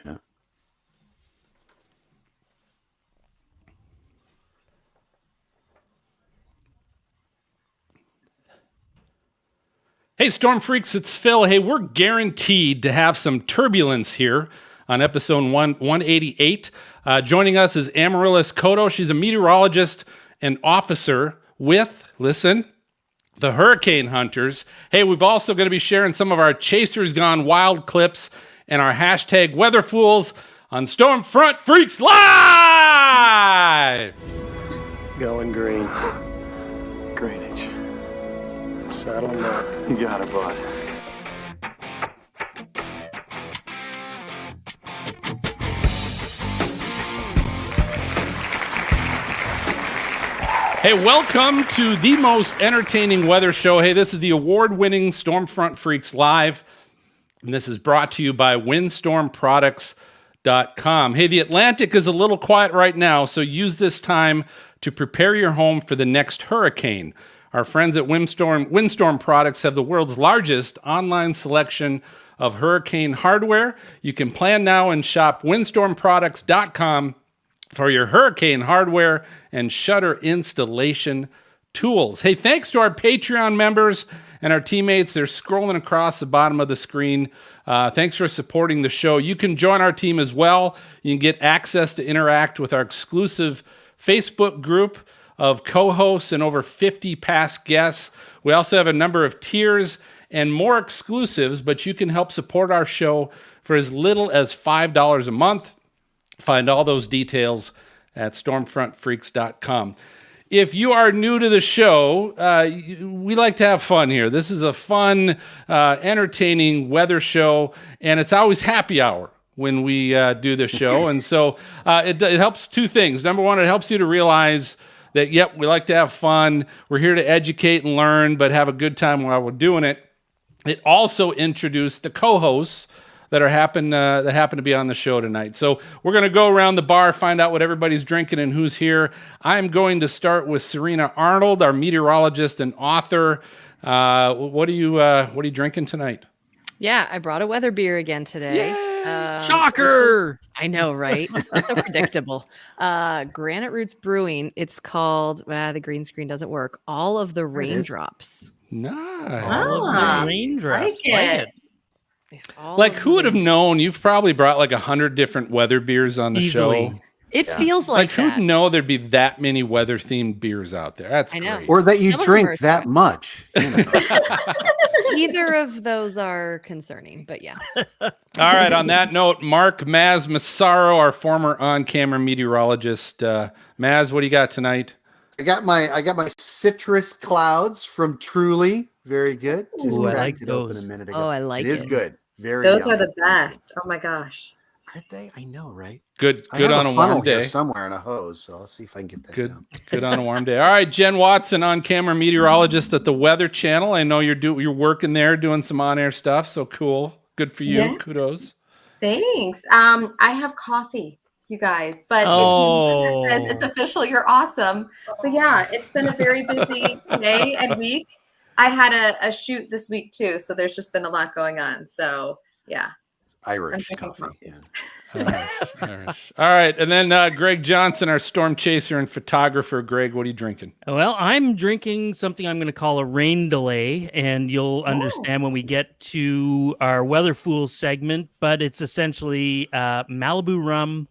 Yeah. Hey, Storm Freaks, it's Phil. Hey, we're guaranteed to have some turbulence here on episode 188. Joining us is Amaryllis Cotto. She's a meteorologist and officer with, listen, the Hurricane Hunters. Hey, we've also going to be sharing some of our Chasers Gone Wild clips and our hashtag Weather Fools on Stormfront Freaks Live! Going green. Greenwich. Saddle them up. You got it, boss. Hey, welcome to the most entertaining weather show. Hey, this is the award-winning Stormfront Freaks Live, and this is brought to you by windstormproducts.com. Hey, the Atlantic is a little quiet right now, so use this time to prepare your home for the next hurricane. Our friends at Windstorm Products have the world's largest online selection of hurricane hardware. You can plan now and shop windstormproducts.com for your hurricane hardware and shutter installation tools. Hey, thanks to our Patreon members and our teammates. They're scrolling across the bottom of the screen. Thanks for supporting the show. You can join our team as well. You can get access to interact with our exclusive Facebook group of co-hosts and over 50 past guests. We also have a number of tiers and more exclusives, but you can help support our show for as little as $5 a month. Find all those details at stormfrontfreaks.com. If you are new to the show, we like to have fun here. This is a fun, entertaining weather show, and it's always happy hour when we do the show. And so it helps two things. Number one, it helps you to realize that, yep, we like to have fun. We're here to educate and learn, but have a good time while we're doing it. It also introduced the co-hosts that happen to be on the show tonight. So we're going to go around the bar, find out what everybody's drinking and who's here. I'm going to start with Serena Arnold, our meteorologist and author. What are you drinking tonight? Yeah, I brought a weather beer again today. Shocker! I know, right? So predictable. Granite Roots Brewing. It's called, the green screen doesn't work. All of the Raindrops. Nice. All of the raindrops. Like it. Like, who would have known? You've probably brought like 100 different weather beers on the Easily. show. It feels like who'd that. know thered be that many weather-themed beers out there? That's I know. great. Or that you Some of drink them are that much. You know. Either of those are concerning, but yeah. All right, on that note, Mark Maz Massaro, our former on-camera meteorologist. Maz, what do you got tonight? I got my citrus clouds from Truly. Very good. Just Ooh, I cracked like it open a those. minute ago. Oh, I like it. It is it. good. Very Those are yummy. the best. Oh my gosh. Aren't they? I know, right? Good I have on a funnel warm here day. somewhere in a hose, so I'll see if I can get that down. Good on a warm day. All right, Jen Watson, on-camera meteorologist at the Weather Channel. I know you're working there, doing some on-air stuff. So cool. Good for you. Yeah. Kudos. Thanks. I have coffee, you guys, but it's official. You're awesome. But yeah, it's been a very busy day and week. I had a shoot this week too, so there's just been a lot going on. So yeah. Irish I'm coffee. drinking Yeah. Irish. All right, and then Greg Johnson, our storm chaser and photographer. Greg, what are you drinking? Well, I'm drinking something I'm going to call a rain delay, and you'll understand when we get to our Weather Fools segment, but it's essentially Malibu rum,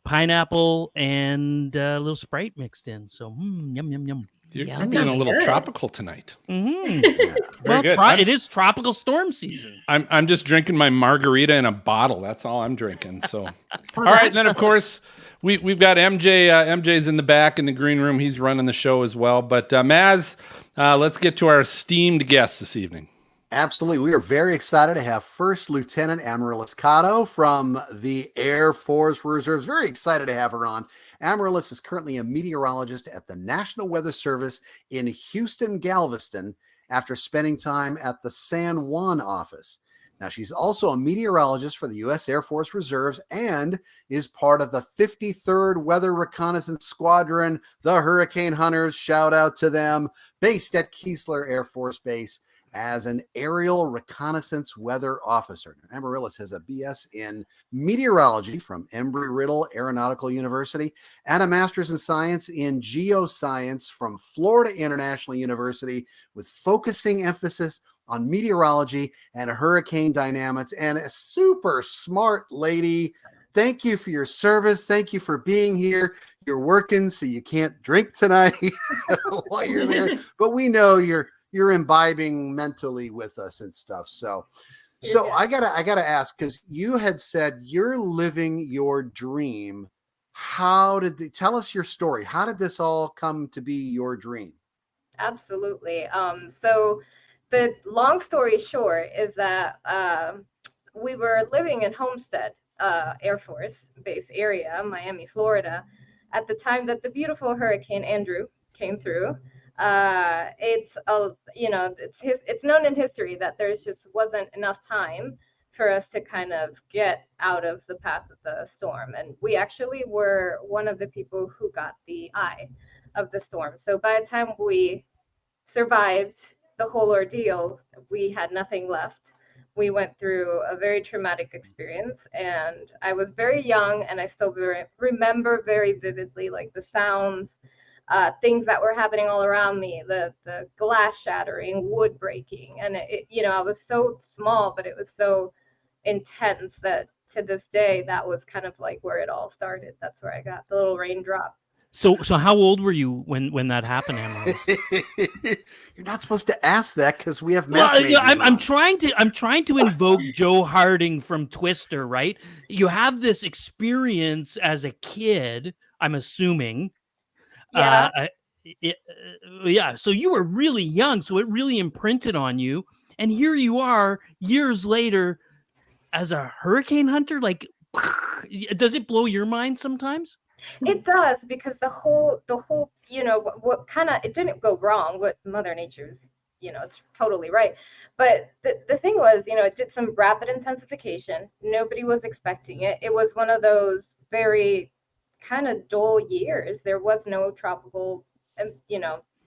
pineapple, and a little Sprite mixed in. So, yum, yum, yum. You're Yeah, being a sounds little good. tropical tonight. Mm-hmm. Very Well, good. it is tropical storm season. I'm just drinking my margarita in a bottle. That's all I'm drinking. So, all right. And then of course we've got MJ. MJ's in the back in the green room. He's running the show as well. But Maz, let's get to our esteemed guest this evening. Absolutely. We are very excited to have First Lieutenant Amaryllis Cotto from the Air Force Reserves. Very excited to have her on. Amaryllis is currently a meteorologist at the National Weather Service in Houston, Galveston, after spending time at the San Juan office. Now, she's also a meteorologist for the U.S. Air Force Reserves and is part of the 53rd Weather Reconnaissance Squadron, the Hurricane Hunters. Shout out to them, based at Keesler Air Force Base. as an aerial reconnaissance weather officer. Amaryllis has a BS in meteorology from Embry-Riddle Aeronautical University and a master's in science in geoscience from Florida International University, with focusing emphasis on meteorology and hurricane dynamics, and a super smart lady. Thank you for your service. Thank you for being here. You're working, so you can't drink tonight while you're there, but we know you're imbibing mentally with us and stuff. So I gotta ask, because you had said you're living your dream. Tell us your story? How did this all come to be your dream? Absolutely. So the long story short is that we were living in Homestead Air Force Base area, Miami, Florida, at the time that the beautiful Hurricane Andrew came through. It's known in history that there just wasn't enough time for us to kind of get out of the path of the storm, and we actually were one of the people who got the eye of the storm. So by the time we survived the whole ordeal, we had nothing left. We went through a very traumatic experience, and I was very young, and I still remember very vividly, like the sounds, things that were happening all around me, the glass shattering, wood breaking, and I was so small, but it was so intense that to this day, that was kind of like where it all started. That's where I got the little raindrop. So how old were you when that happened, Amaryllis? You're not supposed to ask that because we have Well, math. I'm trying to invoke Joe Harding from Twister, right? You have this experience as a kid, I'm assuming. Yeah. Yeah. So you were really young, so it really imprinted on you. And here you are years later as a hurricane hunter. Like, does it blow your mind sometimes? It does, because the whole what kind of, it didn't go wrong. What Mother Nature's, it's totally right. But the thing was, it did some rapid intensification. Nobody was expecting it. It was one of those very kind of dull years. There was no tropical,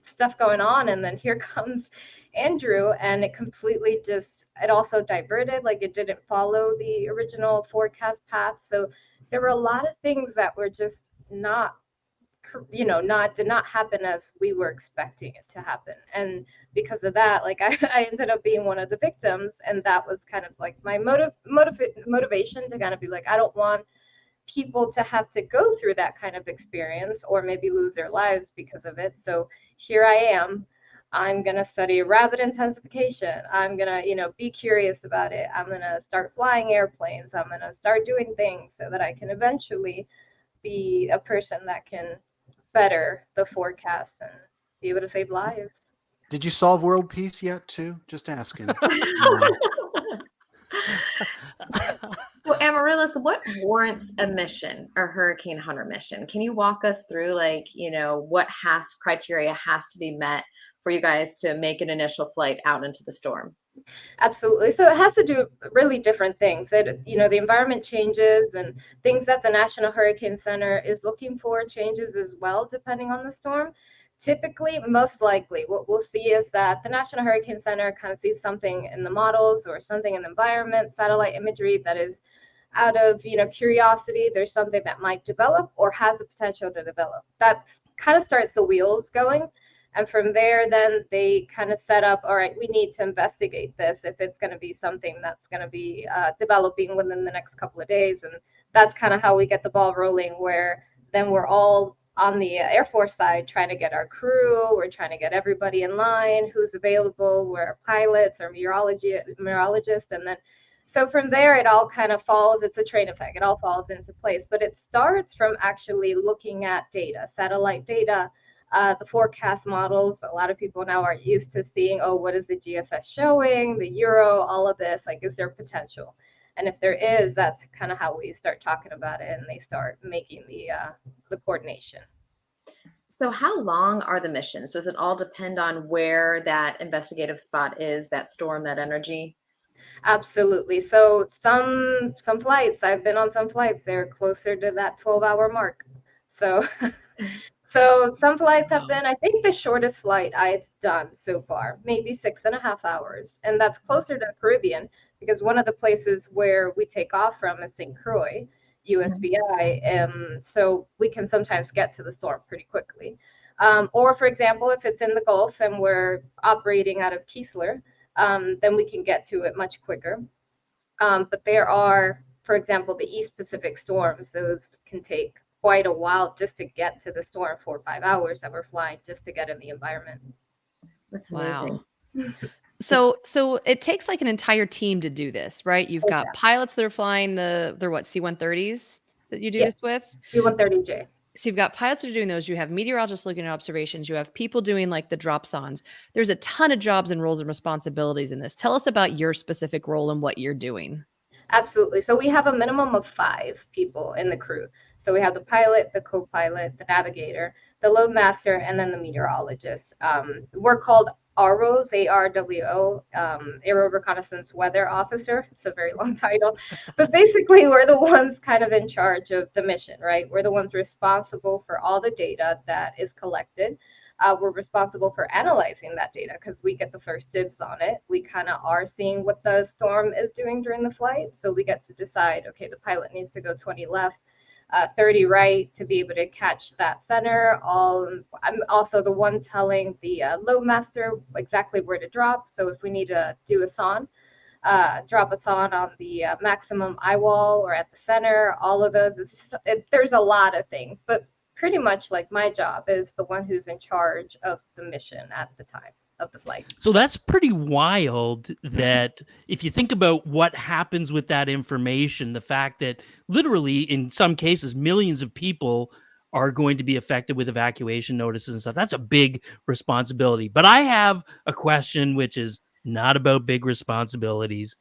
stuff going on, and then here comes Andrew, and it also diverted. Like, it didn't follow the original forecast path, so there were a lot of things that were just did not happen as we were expecting it to happen. And because of that, like, I ended up being one of the victims, and that was kind of like my motivation to kind of be like, I don't want people to have to go through that kind of experience or maybe lose their lives because of it. So here I am. I'm going to study rapid intensification. I'm going to, be curious about it. I'm going to start flying airplanes. I'm going to start doing things so that I can eventually be a person that can better the forecast and be able to save lives. Did you solve world peace yet, too? Just asking. So, Amaryllis, what warrants a mission, a hurricane hunter mission? Can you walk us through, what criteria has to be met for you guys to make an initial flight out into the storm? Absolutely. So it has to do really different things. The environment changes, and things that the National Hurricane Center is looking for changes as well, depending on the storm. Typically, most likely, what we'll see is that the National Hurricane Center kind of sees something in the models or something in the environment, satellite imagery that is out of, curiosity. There's something that might develop or has the potential to develop. That kind of starts the wheels going. And from there, then they kind of set up, all right, we need to investigate this if it's going to be something that's going to be developing within the next couple of days. And that's kind of how we get the ball rolling, where then we're all on the Air Force side trying to get our crew. We're trying to get everybody in line, who's available. We're pilots or meteorologists. And then, so from there, it all kind of falls. It's a train effect. It all falls into place. But it starts from actually looking at data, satellite data, the forecast models. A lot of people now are used to seeing, what is the GFS showing, the Euro, all of this, like, is there potential? And if there is, that's kind of how we start talking about it, and they start making the coordination. So how long are the missions? Does it all depend on where that investigative spot is, that storm, that energy? Absolutely. So some flights, I've been on some flights, they're closer to that 12-hour mark. So So some flights have been, I think the shortest flight I've done so far, maybe 6.5 hours. And that's closer to the Caribbean because one of the places where we take off from is St. Croix, USVI. So we can sometimes get to the storm pretty quickly. Or for example, if it's in the Gulf and we're operating out of Keesler, then we can get to it much quicker. But there are, for example, the East Pacific storms, those can take quite a while just to get to the storm, 4 or 5 hours that we're flying just to get in the environment. That's amazing. Wow. So it takes like an entire team to do this, right? You've got pilots that are flying they're what, C-130s that you do this with? C-130J. So you've got pilots that are doing those. You have meteorologists looking at observations. You have people doing like the drops-ons. There's a ton of jobs and roles and responsibilities in this. Tell us about your specific role and what you're doing. Absolutely. So we have a minimum of 5 people in the crew. So we have the pilot, the co-pilot, the navigator, the load master, and then the meteorologist. We're called ARWO, A-R-W-O, Aero Reconnaissance Weather Officer. It's a very long title. But basically, we're the ones kind of in charge of the mission, right? We're the ones responsible for all the data that is collected. We're responsible for analyzing that data because we get the first dibs on it. We kind of are seeing what the storm is doing during the flight. So we get to decide, okay, the pilot needs to go 20 left, 30 right to be able to catch that center. I'm also the one telling the load master exactly where to drop. So if we need to do a SON, drop a SON on the maximum eye wall or at the center, all of those. There's a lot of things, but pretty much like my job is the one who's in charge of the mission at the time of the flight. So that's pretty wild that if you think about what happens with that information, the fact that literally in some cases, millions of people are going to be affected with evacuation notices and stuff. That's a big responsibility. But I have a question, which is not about big responsibilities.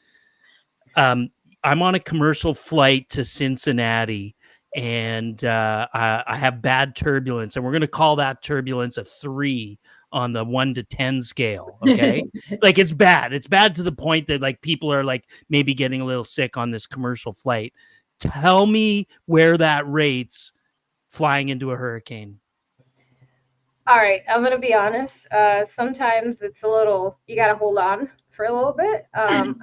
I'm on a commercial flight to Cincinnati, and I have bad turbulence, and we're going to call that turbulence a 3 on the 1 to 10 scale. Okay. Like it's bad. It's bad to the point that like people are like maybe getting a little sick on this commercial flight. Tell me where that rates flying into a hurricane. All right. I'm going to be honest. Sometimes it's a little, you got to hold on for a little bit. Hold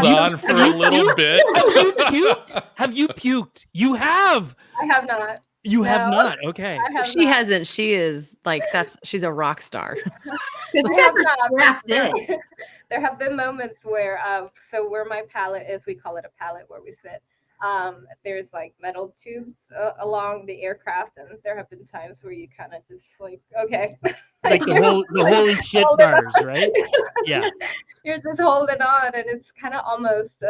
on for a little bit. Have you puked? You have. I have not. You have not. Okay. She hasn't. She is like, she's a rock star. There have been moments where, so where my pallet is, we call it a pallet where we sit. There's like metal tubes along the aircraft, and there have been times where you kind of just like, okay. Like the holy shit bars, right? Yeah. You're just holding on, and it's kind of almost,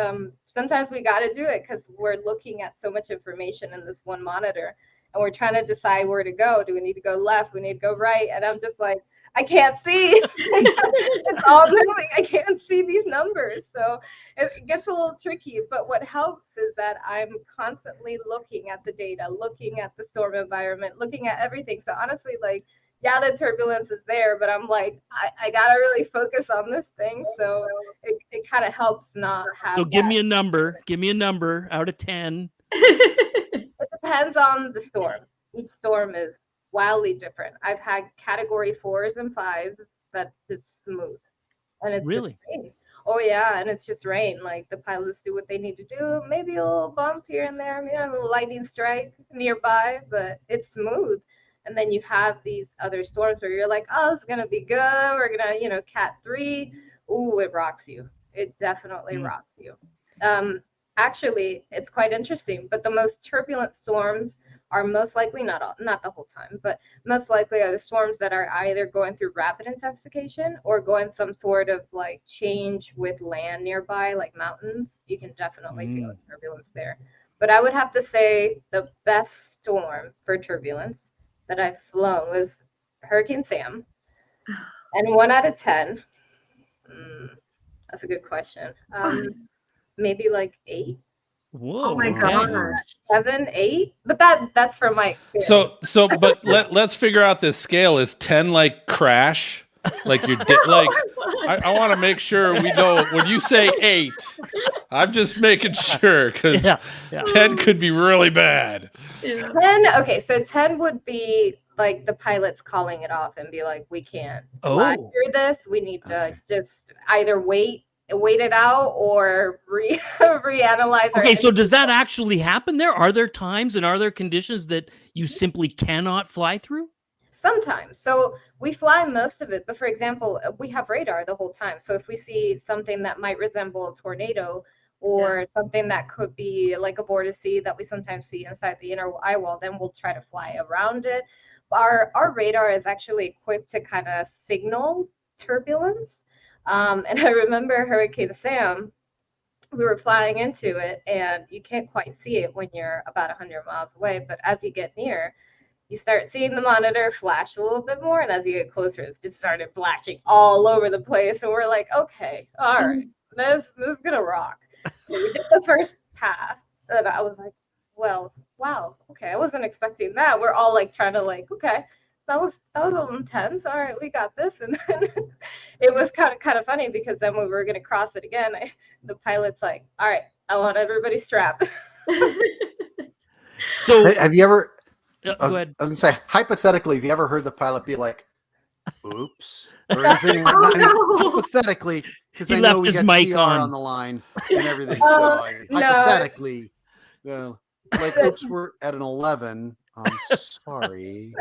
sometimes we got to do it because we're looking at so much information in this one monitor, and we're trying to decide where to go. Do we need to go left? We need to go right? And I'm just like, I can't see. It's all moving. I can't see these numbers. So it gets a little tricky. But what helps is that I'm constantly looking at the data, looking at the storm environment, looking at everything. So honestly, like, yeah, the turbulence is there, but I'm like, I got to really focus on this thing. So it kind of helps not have. So give me a number. Give me a number out of 10. It depends on the storm. Each storm is wildly different. I've had category 4s and 5s that it's smooth, and it's really rain. Oh yeah, and it's just rain. Like the pilots do what they need to do. Maybe a little bump here and there, maybe a little lightning strike nearby, but it's smooth. And then you have these other storms where you're like, oh, it's gonna be good. We're gonna, Cat 3. Ooh, it rocks you. It definitely rocks you. Actually, it's quite interesting, but the most turbulent storms are most likely, not the whole time, but most likely are the storms that are either going through rapid intensification or going some sort of like change with land nearby, like mountains. You can definitely feel the turbulence there. But I would have to say the best storm for turbulence that I've flown was Hurricane Sam. And 1 out of 10, that's a good question. Maybe like 8. Whoa! Oh my gosh. 7, 8, but that's for my experience. But let's figure out this scale. Is 10 like crash? Like you're like I want to make sure we know when you say 8, I'm just making sure because Yeah. 10 could be really bad. 10, okay, so 10 would be like the pilots calling it off and be like, we can't fly Oh. through this. We need to Okay. just either wait it out or reanalyze our Okay, so engine. does that actually happen there? Are there times and are there conditions that you simply cannot fly through? Sometimes. So we fly most of it, but for example, we have radar the whole time. So if we see something that might resemble a tornado or something that could be like a vortice that we sometimes see inside the inner eye wall, then we'll try to fly around it. Our radar is actually equipped to kind of signal turbulence. And I remember Hurricane Sam, we were flying into it and you can't quite see it when you're about 100 miles away, but as you get near, you start seeing the monitor flash a little bit more, and as you get closer, it's just started flashing all over the place. And we're like, okay, all right, this is gonna rock. So we did the first pass, and I was like, well, wow, okay, I wasn't expecting that. We're all like trying to like, okay, that was a little intense. All right, we got this, and then it was kind of funny because then when we were gonna cross it again, the pilot's like, all right, I want everybody strapped. So Hey, have you ever? go ahead. I was gonna say, hypothetically, have you ever heard the pilot be like, "Oops," or anything like that? I mean, hypothetically, because He I left know we his got mic TR on. on the line and everything. So No. hypothetically, like, oops, we're at an 11. I'm sorry.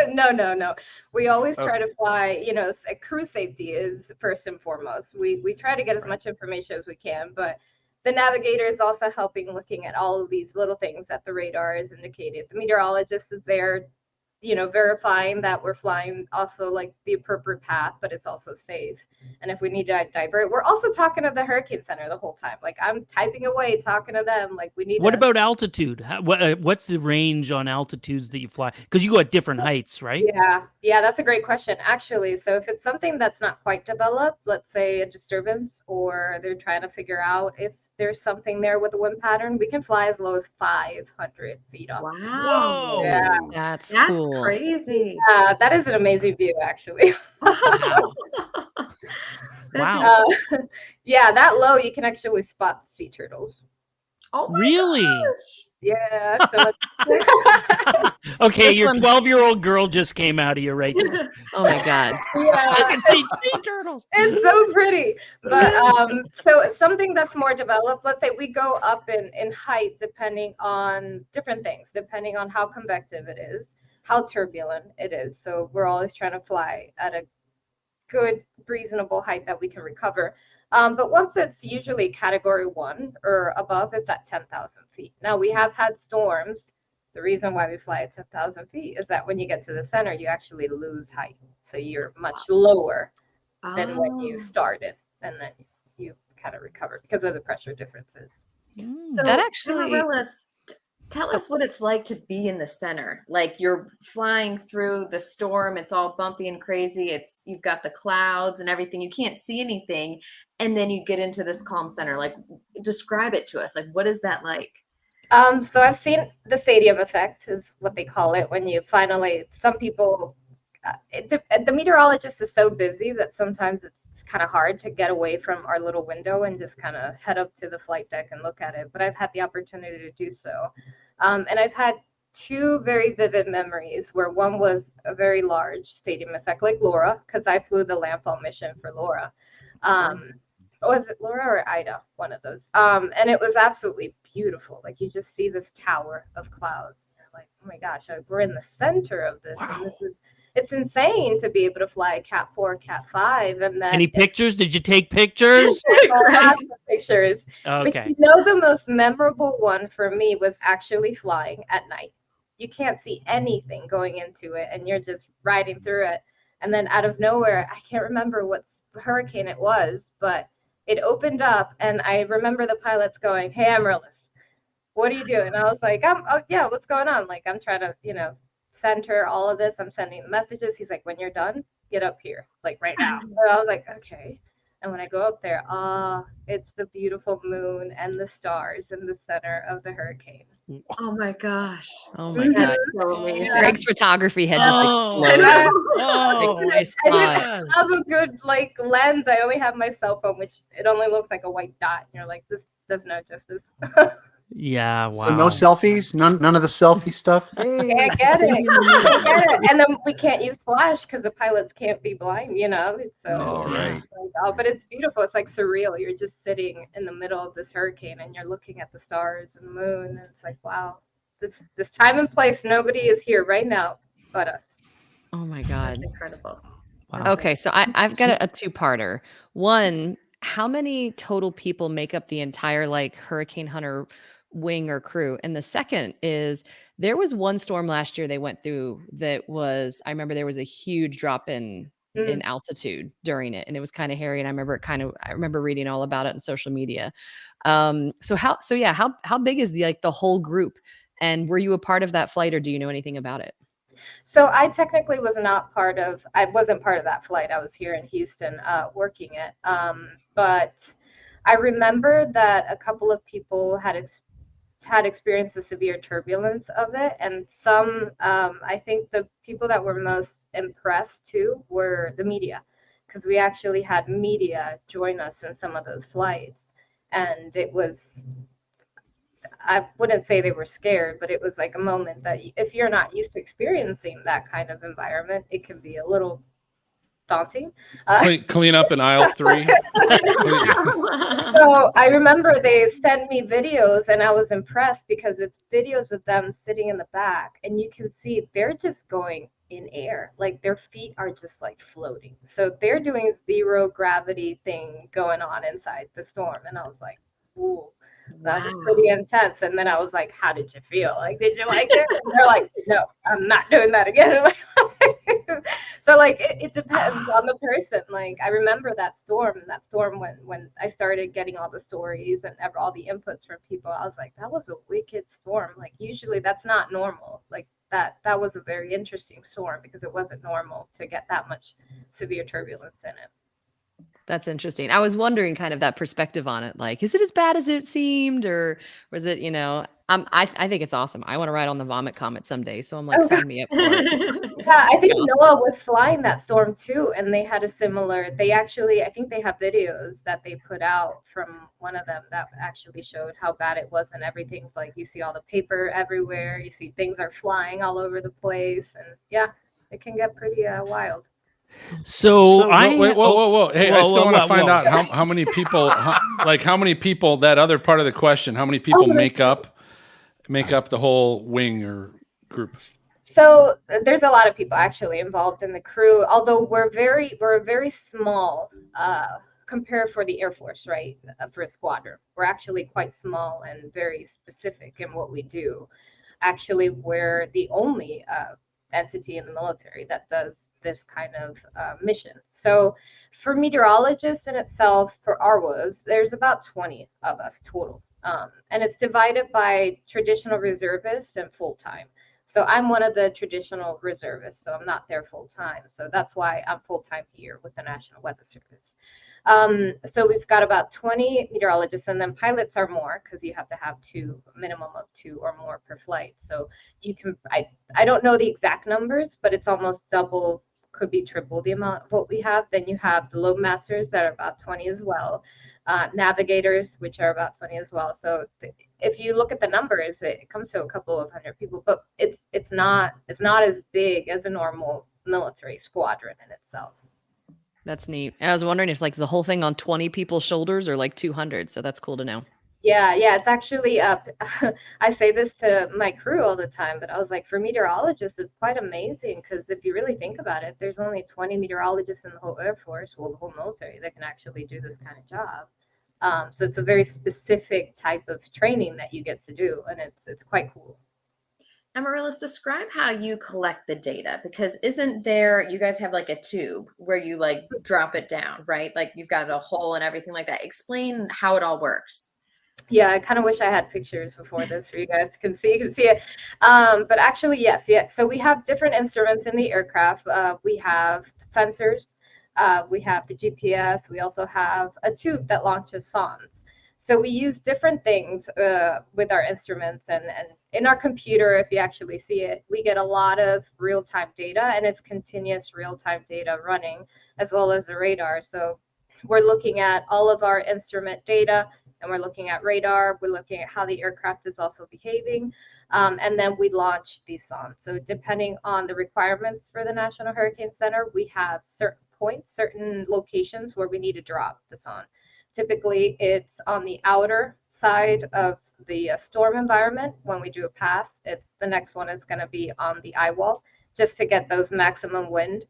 No. We always try Okay. to fly, crew safety is first and foremost. We try to get as Right. much information as we can, but the navigator is also helping looking at all of these little things that the radar is indicated. The meteorologist is there, verifying that we're flying also like the appropriate path, but it's also safe. And if we need to divert, we're also talking to the Hurricane Center the whole time. Like I'm typing away, talking to them. Like we need What to. about altitude? What's the range on altitudes that you fly? Because you go at different heights, right? Yeah, that's a great question, actually. So if it's something that's not quite developed, let's say a disturbance, or they're trying to figure out if there's something there with the wind pattern, we can fly as low as 500 feet up. Wow. Yeah. That's That's cool. crazy. That is an amazing view, actually. Wow. That's Wow. Yeah, that low, you can actually spot sea turtles. Oh my Really? gosh. Yeah, so Okay, This your one- 12-year-old girl just came out of you right there. Oh my God. I yeah. can see sea turtles. It's so pretty. But so something that's more developed, let's say we go up in height depending on different things, depending on how convective it is, how turbulent it is. So we're always trying to fly at a good, reasonable height that we can recover. But once it's usually category 1 or above, it's at 10,000 feet. Now we have had storms. The reason why we fly at 10,000 feet is that when you get to the center, you actually lose height. So you're much lower than when you Oh. started, and then you kind of recover because of the pressure differences. So That actually- Amaryllis, tell us what it's like to be in the center. Like you're flying through the storm, it's all bumpy and crazy. You've got the clouds and everything. You can't see anything. And then you get into this calm center. Like describe it to us. Like what is that like? So I've seen the stadium effect is what they call it when you finally, some people, the meteorologist is so busy that sometimes it's kind of hard to get away from our little window and just kind of head up to the flight deck and look at it. But I've had the opportunity to do so. And I've had 2 very vivid memories where one was a very large stadium effect, like Laura, because I flew the landfall mission for Laura. Was it Laura or Ida? One of those. And it was absolutely beautiful. Like you just see this tower of clouds. And you're like, oh my gosh, we're in the center of this. Wow. And it's insane to be able to fly a Cat 4, Cat 5. And then Any pictures? Did you take pictures? lots of pictures. But Okay. the most memorable one for me was actually flying at night. You can't see anything going into it, and you're just riding through it. And then out of nowhere, I can't remember what hurricane it was, but it opened up, and I remember the pilots going, "Hey, Amaryllis, what are you doing?" And I was like, oh yeah, what's going on?" Like I'm trying to, center all of this. I'm sending messages. He's like, "When you're done, get up here, like right now." And I was like, okay. And when I go up there, it's the beautiful moon and the stars in the center of the hurricane. Oh my gosh. Oh my Mhm. God. That's so amazing. Greg's photography head just Oh, exploded. oh, Like, I I saw it. didn't have a good like lens. I only have my cell phone, which it only looks like a white dot. And you're like, this does no justice. yeah, wow. So no selfies, none of the selfie stuff. Hey, Can't it's get the it. stadium in the Can't get it. And then we can't use flash because the pilots can't be blind, you know. So All right. like, oh, but it's beautiful. It's like surreal. You're just sitting in the middle of this hurricane and you're looking at the stars and the moon, and it's like, wow, this time and place, nobody is here right now but us. Oh my That's God. incredible. Wow. Okay, so I've got a two-parter. One, how many total people make up the entire like Hurricane Hunter wing or crew? And the second is there was one storm last year they went through that was, I remember there was a huge drop in altitude during it, and it was kind of hairy. And I remember reading all about it on social media. How big is the whole group? And were you a part of that flight, or do you know anything about it? So I technically I wasn't part of that flight. I was here in Houston working it. But I remember that a couple of people had experienced the severe turbulence of it. And some, I think the people that were most impressed too were the media, because we actually had media join us in some of those flights. And it was, I wouldn't say they were scared, but it was like a moment that if you're not used to experiencing that kind of environment, it can be a little daunting. Clean up in aisle 3. So I remember they sent me videos and I was impressed because it's videos of them sitting in the back and you can see they're just going in air. Like their feet are just like floating. So they're doing zero gravity thing going on inside the storm. And I was like, ooh. That was pretty intense. And then I was like, how did you feel? Like, did you like it? And they're like, no, I'm not doing that again. So like, it depends on the person. Like, I remember that storm when I started getting all the stories and all the inputs from people, I was like, that was a wicked storm. Like, usually that's not normal. Like that was a very interesting storm because it wasn't normal to get that much severe turbulence in it. That's interesting. I was wondering kind of that perspective on it. Like, is it as bad as it seemed, or was it, I think it's awesome. I want to ride on the vomit comet someday. So I'm like, sign me up for it. Yeah, I think Noah was flying that storm too, and they had I think they have videos that they put out from one of them that actually showed how bad it was, and everything's like, you see all the paper everywhere, you see things are flying all over the place, and yeah, it can get pretty wild. So wait, whoa. Hey, I still want to find out how many people, how many people, that other part of the question, how many people make up the whole wing or group? So there's a lot of people actually involved in the crew, although we're very small compared for the Air Force, right? For a squadron, we're actually quite small and very specific in what we do. Actually, we're the only entity in the military that does this kind of mission. So for meteorologists in itself, for ARWAs, there's about 20 of us total. And it's divided by traditional reservists and full-time. So I'm one of the traditional reservists, so I'm not there full-time. So that's why I'm full-time here with the National Weather Service. So we've got about 20 meteorologists, and then pilots are more because you have to have a minimum of 2 or more per flight. So you can, I don't know the exact numbers, but it's almost double, could be triple the amount of what we have. Then you have the load masters that are about 20 as well. Navigators, which are about 20 as well. So if you look at the numbers, it comes to a couple of hundred people, but it's not as big as a normal military squadron in itself. That's neat. And I was wondering if like the whole thing on 20 people's shoulders or like 200. So that's cool to know. Yeah, it's actually up. I say this to my crew all the time, but I was like, for meteorologists, it's quite amazing because if you really think about it, there's only 20 meteorologists in the whole Air Force, well, the whole military, that can actually do this kind of job. So it's a very specific type of training that you get to do, and it's quite cool. Amaryllis, describe how you collect the data, because you guys have like a tube where you like drop it down, right? Like you've got a hole and everything like that. Explain how it all works. Yeah, I kind of wish I had pictures before this for you guys to can see it. But actually, yes. So we have different instruments in the aircraft. We have sensors. We have the GPS. We also have a tube that launches sondes. So we use different things with our instruments, and in our computer, if you actually see it, we get a lot of real-time data, and it's continuous real-time data running, as well as the radar. So we're looking at all of our instrument data, and we're looking at radar. We're looking at how the aircraft is also behaving, and then we launch these sondes. So depending on the requirements for the National Hurricane Center, we have certain points, certain locations where we need to drop the sonde. Typically, it's on the outer side of the storm environment. When we do a pass, the next one is going to be on the eye wall, just to get those maximum wind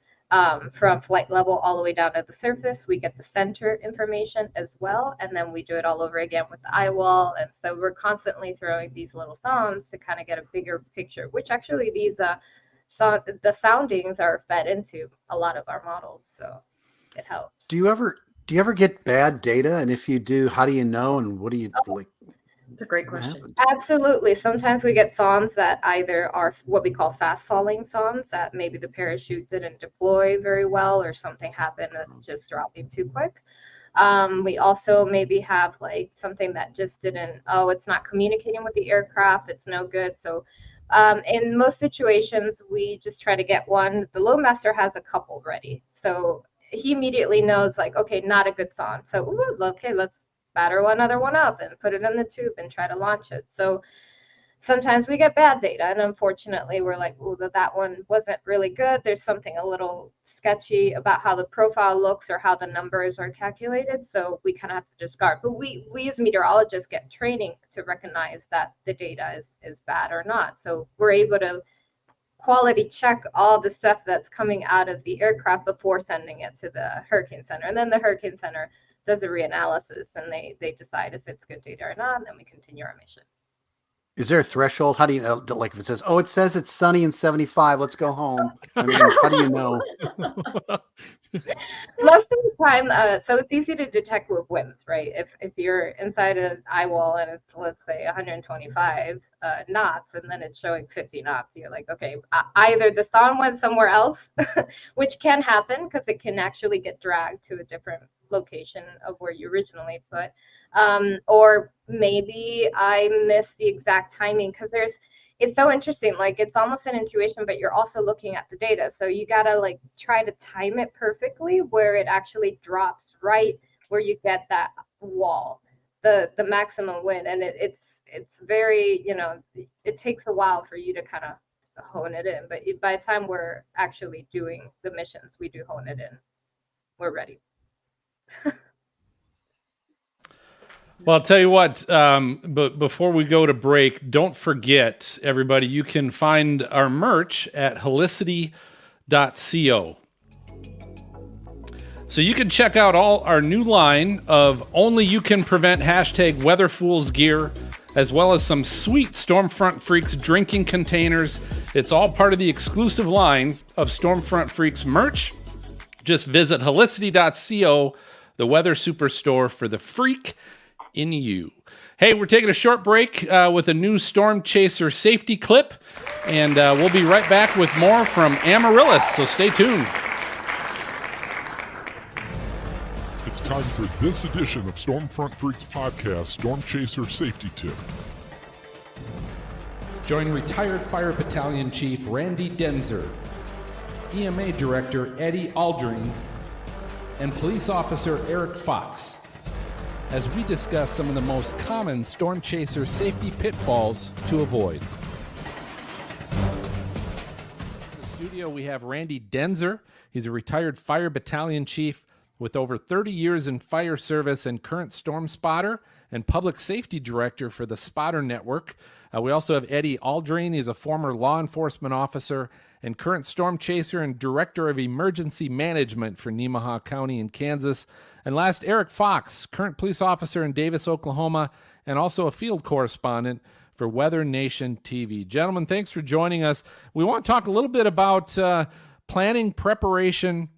from flight level all the way down to the surface. We get the center information as well, and then we do it all over again with the eye wall. And so we're constantly throwing these little sondes to kind of get a bigger picture, which actually the soundings are fed into a lot of our models, so it helps. Do you ever get bad data? And if you do, how do you know? And what do you like? It's a great question. Absolutely. Sometimes we get sondes that either are what we call fast falling sondes, that maybe the parachute didn't deploy very well or something happened that's just dropping too quick. We also maybe have like something that just it's not communicating with the aircraft. It's no good. So in most situations, we just try to get one. The loadmaster has a couple ready. So he immediately knows, like, okay, not a good sonde. So, okay, let's batter another one up and put it in the tube and try to launch it. So sometimes we get bad data, and unfortunately, we're like, that one wasn't really good. There's something a little sketchy about how the profile looks or how the numbers are calculated. So we kind of have to discard. But we as meteorologists get training to recognize that the data is bad or not. So we're able to quality check all the stuff that's coming out of the aircraft before sending it to the Hurricane Center. And then the Hurricane Center does a reanalysis, and they decide if it's good data or not, and then we continue our mission. Is there a threshold? How do you know? Like if it says it's sunny and 75, let's go home. I mean, how do you know? Most of the time, so it's easy to detect with winds, right? If you're inside an eye wall and it's, let's say, 125 knots, and then it's showing 50 knots, you're like, okay, either the sonde went somewhere else, which can happen because it can actually get dragged to a different location of where you originally put, or maybe I missed the exact timing, because it's so interesting. Like, it's almost an intuition, but you're also looking at the data. So you got to like try to time it perfectly where it actually drops right where you get that wall, the maximum wind. And it's very, it takes a while for you to kind of hone it in. But by the time we're actually doing the missions, we do hone it in. We're ready. Well, I'll tell you what, but before we go to break, don't forget, everybody, you can find our merch at helicity.co. So you can check out all our new line of Only You Can Prevent #WeatherFools gear, as well as some sweet Stormfront Freaks drinking containers. It's all part of the exclusive line of Stormfront Freaks merch. Just visit helicity.co, the weather superstore for the freak in you. Hey, we're taking a short break with a new Storm Chaser safety clip, and we'll be right back with more from Amaryllis, so stay tuned. It's time for this edition of Stormfront Freaks podcast, Storm Chaser Safety Tip. Join retired Fire Battalion Chief Randy Denzer, EMA Director Eddie Aldring, and Police Officer Eric Fox as we discuss some of the most common Storm Chaser safety pitfalls to avoid. In the studio, we have Randy Denzer. He's a retired Fire Battalion Chief with over 30 years in fire service and current storm spotter and public safety director for the Spotter Network. We also have Eddie Aldring. He's a former law enforcement officer and current storm chaser and director of emergency management for Nemaha County in Kansas. And last, Eric Fox, current police officer in Davis, Oklahoma, and also a field correspondent for Weather Nation TV. Gentlemen, thanks for joining us. We want to talk a little bit about planning preparation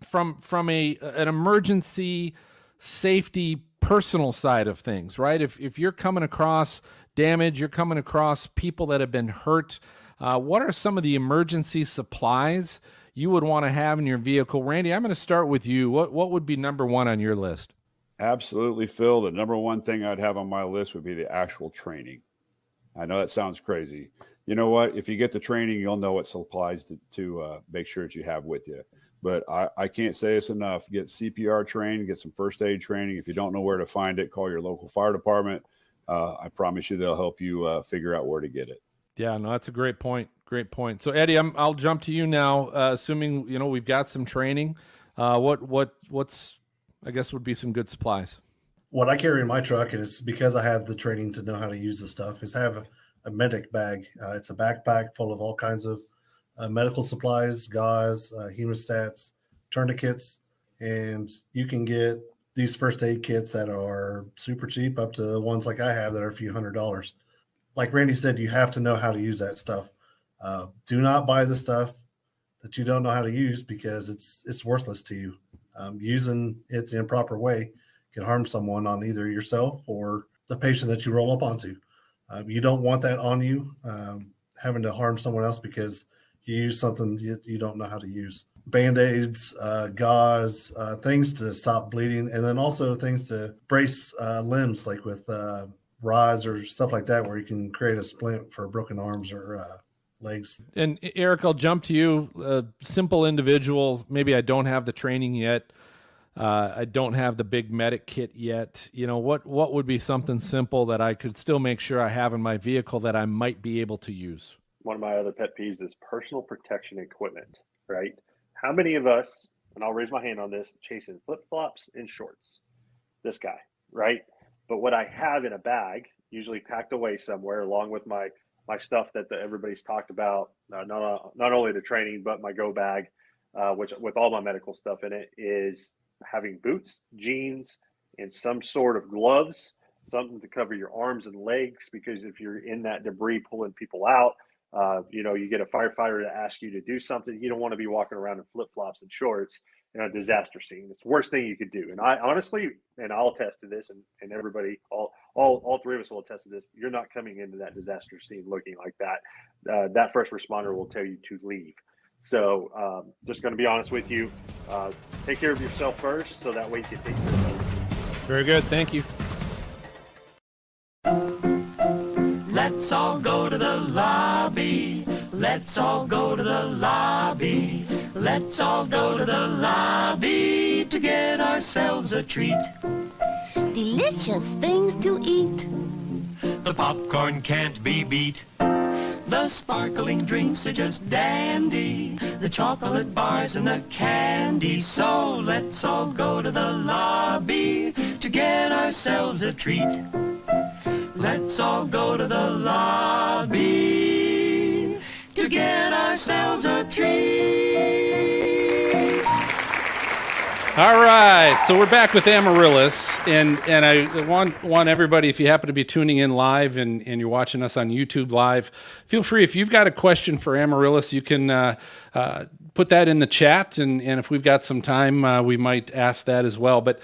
from an emergency safety personal side of things, right? If you're coming across damage, you're coming across people that have been hurt, what are some of the emergency supplies you would want to have in your vehicle. Randy, I'm going to start with you. What would be number one on your list? Absolutely, Phil. The number one thing I'd have on my list would be the actual training. I know that sounds crazy. You know what? If you get the training, you'll know what supplies to make sure that you have with you. But I can't say this enough. Get CPR trained, get some first aid training. If you don't know where to find it, call your local fire department. I promise you they'll help you figure out where to get it. Yeah, no, that's a great point. Great point. So Eddie, I'll jump to you now. Assuming we've got some training, what's I guess would be some good supplies. What I carry in my truck, and it's because I have the training to know how to use the stuff, is I have a medic bag. It's a backpack full of all kinds of medical supplies, gauze, hemostats, tourniquets, and you can get these first aid kits that are super cheap up to the ones like I have that are a few $100s. Like Randy said, you have to know how to use that stuff. Do not buy the stuff that you don't know how to use because it's worthless to you. Using it the improper way can harm someone, on either yourself or the patient that you roll up onto. You don't want that on you, having to harm someone else because you use something you don't know how to use. Band-aids, gauze, things to stop bleeding, and then also things to brace limbs, like with rods or stuff like that, where you can create a splint for broken arms or legs. And Eric, I'll jump to you. A simple individual, maybe I don't have the training yet. I don't have the big medic kit yet. What would be something simple that I could still make sure I have in my vehicle that I might be able to use? One of my other pet peeves is personal protection equipment, right? How many of us, and I'll raise my hand on this, chasing flip-flops and shorts? This guy, right? But what I have in a bag, usually packed away somewhere, along with my stuff that everybody's talked about, not only the training, but my go bag, which with all my medical stuff in it, is having boots, jeans, and some sort of gloves, something to cover your arms and legs, because if you're in that debris pulling people out, you get a firefighter to ask you to do something. You don't want to be walking around in flip-flops and shorts in a disaster scene. It's the worst thing you could do. And I honestly, and I'll attest to this, and everybody, all three of us will attest to this, you're not coming into that disaster scene looking like that. That first responder will tell you to leave. So just going to be honest with you, take care of yourself first, so that way you can take care of others. Very good. Thank you. Let's all go to the lobby. Let's all go to the lobby. Let's all go to the lobby to get ourselves a treat. Delicious things to eat. The popcorn can't be beat. The sparkling drinks are just dandy. The chocolate bars and the candy. So let's all go to the lobby to get ourselves a treat. Let's all go to the lobby to get ourselves a treat. All right, so we're back with Amaryllis, and I want everybody, if you happen to be tuning in live and you're watching us on YouTube live, feel free, if you've got a question for Amaryllis, you can put that in the chat, and if we've got some time, we might ask that as well. But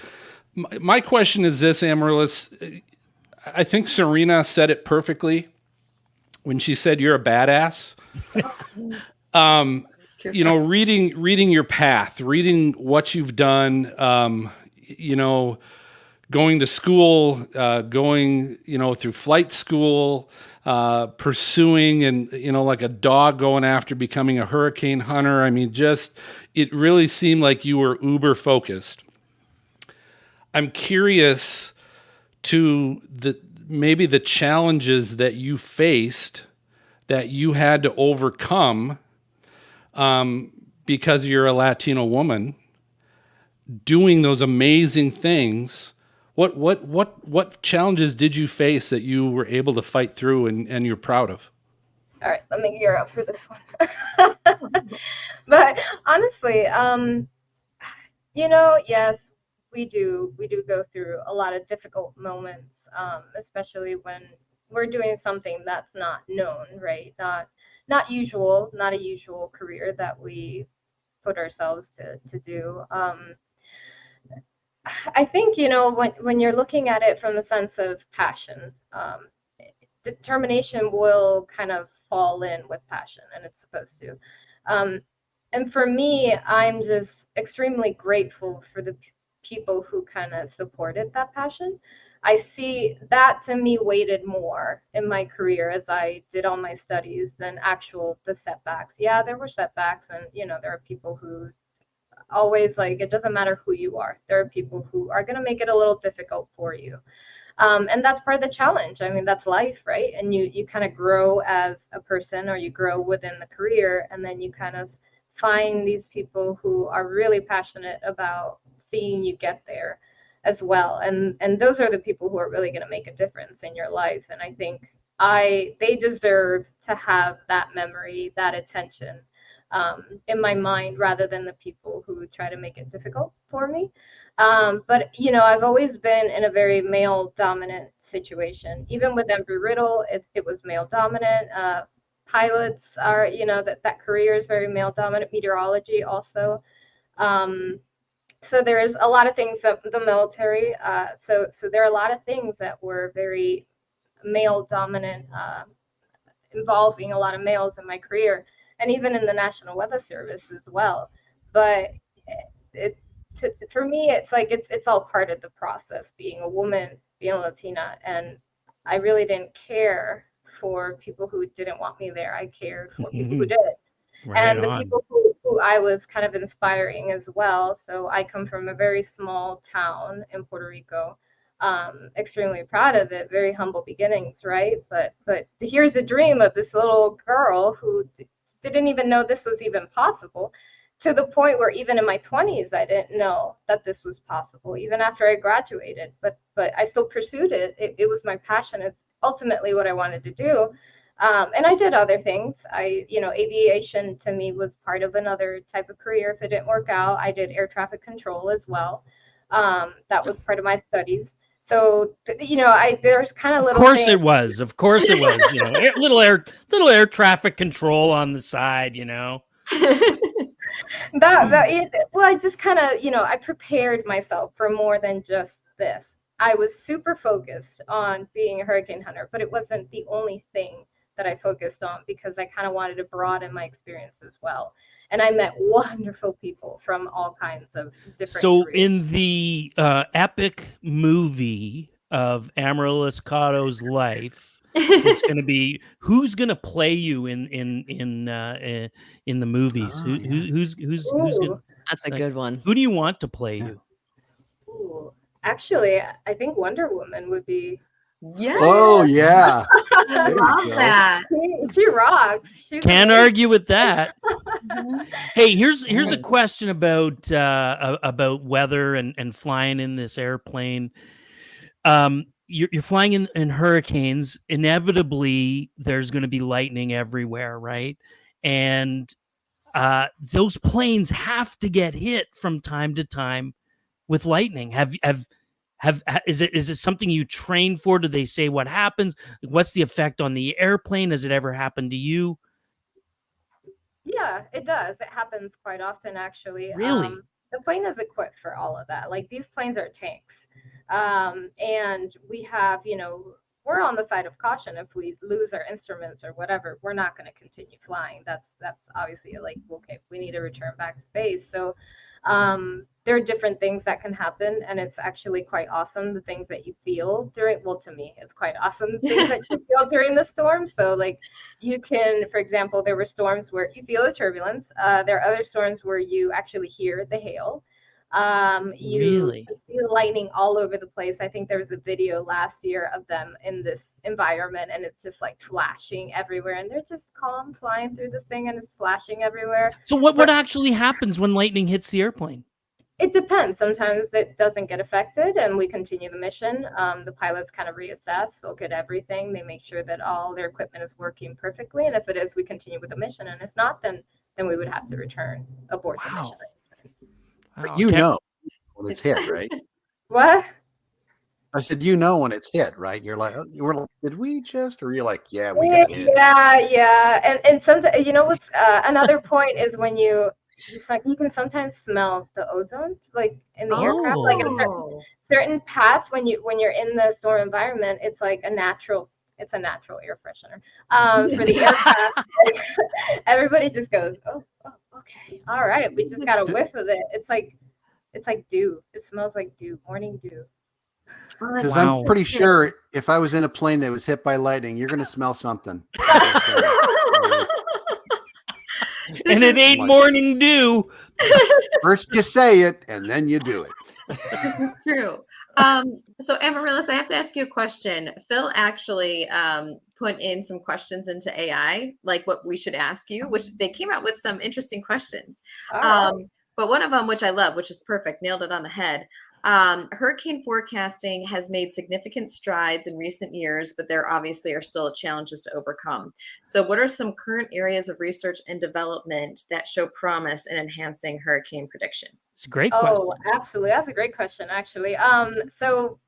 my question is this, Amaryllis. I think Serena said it perfectly when she said you're a badass. Reading your path, reading what you've done, going to school, going, through flight school, pursuing and, like a dog going after becoming a hurricane hunter. I mean, it really seemed like you were uber focused. I'm curious to maybe the challenges that you faced that you had to overcome because you're a Latino woman doing those amazing things. What challenges did you face that you were able to fight through and you're proud of? All right, let me gear up for this one. But honestly, yes, we do go through a lot of difficult moments, especially when we're doing something that's not known, right? Not a usual career that we put ourselves to do. I think, when you're looking at it from the sense of passion, determination will kind of fall in with passion, and it's supposed to. And for me, I'm just extremely grateful for the people who kind of supported that passion. I see that to me weighted more in my career as I did all my studies than the setbacks. Yeah, there were setbacks, and there are people who always, like, it doesn't matter who you are. There are people who are going to make it a little difficult for you. And that's part of the challenge. I mean, that's life, right? And you kind of grow as a person, or you grow within the career, and then you kind of find these people who are really passionate about seeing you get there as well. And those are the people who are really going to make a difference in your life. And I think they deserve to have that memory, that attention in my mind, rather than the people who try to make it difficult for me. But I've always been in a very male dominant situation. Even with Embry-Riddle, it was male dominant. Pilots are, that career is very male dominant. Meteorology also. So there's a lot of things that the military. So there are a lot of things that were very male dominant, involving a lot of males in my career, and even in the National Weather Service as well. But for me, it's like it's all part of the process. Being a woman, being a Latina, and I really didn't care for people who didn't want me there. I cared for people who did. Right And the on. people who I was kind of inspiring as well. So I come from a very small town in Puerto Rico. Extremely proud of it. Very humble beginnings, right? But here's a dream of this little girl who didn't even know this was even possible, to the point where even in my 20s, I didn't know that this was possible, even after I graduated. But I still pursued it. It was my passion. It's ultimately what I wanted to do. And I did other things. Aviation to me was part of another type of career. If it didn't work out, I did air traffic control as well. That was part of my studies. So, there's kind of Of little course things. it was. Of course it was. Little air traffic control on the side. Well, I just kind of, I prepared myself for more than just this. I was super focused on being a hurricane hunter, but it wasn't the only thing that I focused on, because I kind of wanted to broaden my experience as well. And I met wonderful people from all kinds of different So careers. in the epic movie of Amaryllis Cotto's life, it's going to be, who's going to play you in the movies? Who's going? That's a good one. Who do you want to play you? Ooh. Actually, I think Wonder Woman would be. Yeah. Oh yeah. I love that. She rocks. She's Can't amazing. argue with that. Hey, here's a question about weather and flying in this airplane. You're flying in hurricanes. Inevitably, there's going to be lightning everywhere, right? And those planes have to get hit from time to time with lightning. Is it something you train for? Do they say what happens? What's the effect on the airplane? Has it ever happened to you? Yeah, it does. It happens quite often, actually. Really? The plane is equipped for all of that. Like, these planes are tanks. And we have, we're on the side of caution. If we lose our instruments or whatever, we're not going to continue flying. That's obviously like, okay, we need to return back to base. So there are different things that can happen, and it's actually quite awesome, the things that you feel during, well, to me, it's quite awesome, the things that you feel during the storm. So, like, you can, for example, there were storms where you feel the turbulence. There are other storms where you actually hear the hail. You Really? see the lightning all over the place. I think there was a video last year of them in this environment, and it's just like flashing everywhere, and they're just calm flying through this thing, and it's flashing everywhere. So what actually happens when lightning hits the airplane? It depends. Sometimes it doesn't get affected and we continue the mission. The pilots kind of reassess, look at everything. They make sure that all their equipment is working perfectly. And if it is, we continue with the mission. And if not, then we would have to return aboard the mission. But you know when it's hit, right? What? I said, when it's hit, right? You're like, we're like, did we just? Or you're like, yeah, we got hit. Yeah. And sometimes, what's another point is when you can sometimes smell the ozone, like in the aircraft, like in certain paths when you're in the storm environment. It's like a natural air freshener for the aircraft. Everybody just goes, oh, Okay. All right. We just got a whiff of it. It's like dew. It smells like dew, morning dew. Because I'm pretty sure if I was in a plane that was hit by lightning, you're going to smell something. And it ain't morning dew. First you say it, and then you do it. This is true. So Amaryllis, I have to ask you a question. Phil actually put in some questions into AI, like what we should ask you, which they came out with some interesting questions. But one of them, which I love, which is perfect, nailed it on the head. Hurricane forecasting has made significant strides in recent years, but there obviously are still challenges to overcome. So what are some current areas of research and development that show promise in enhancing hurricane prediction? It's a great question. Oh, absolutely. That's a great question, actually. So,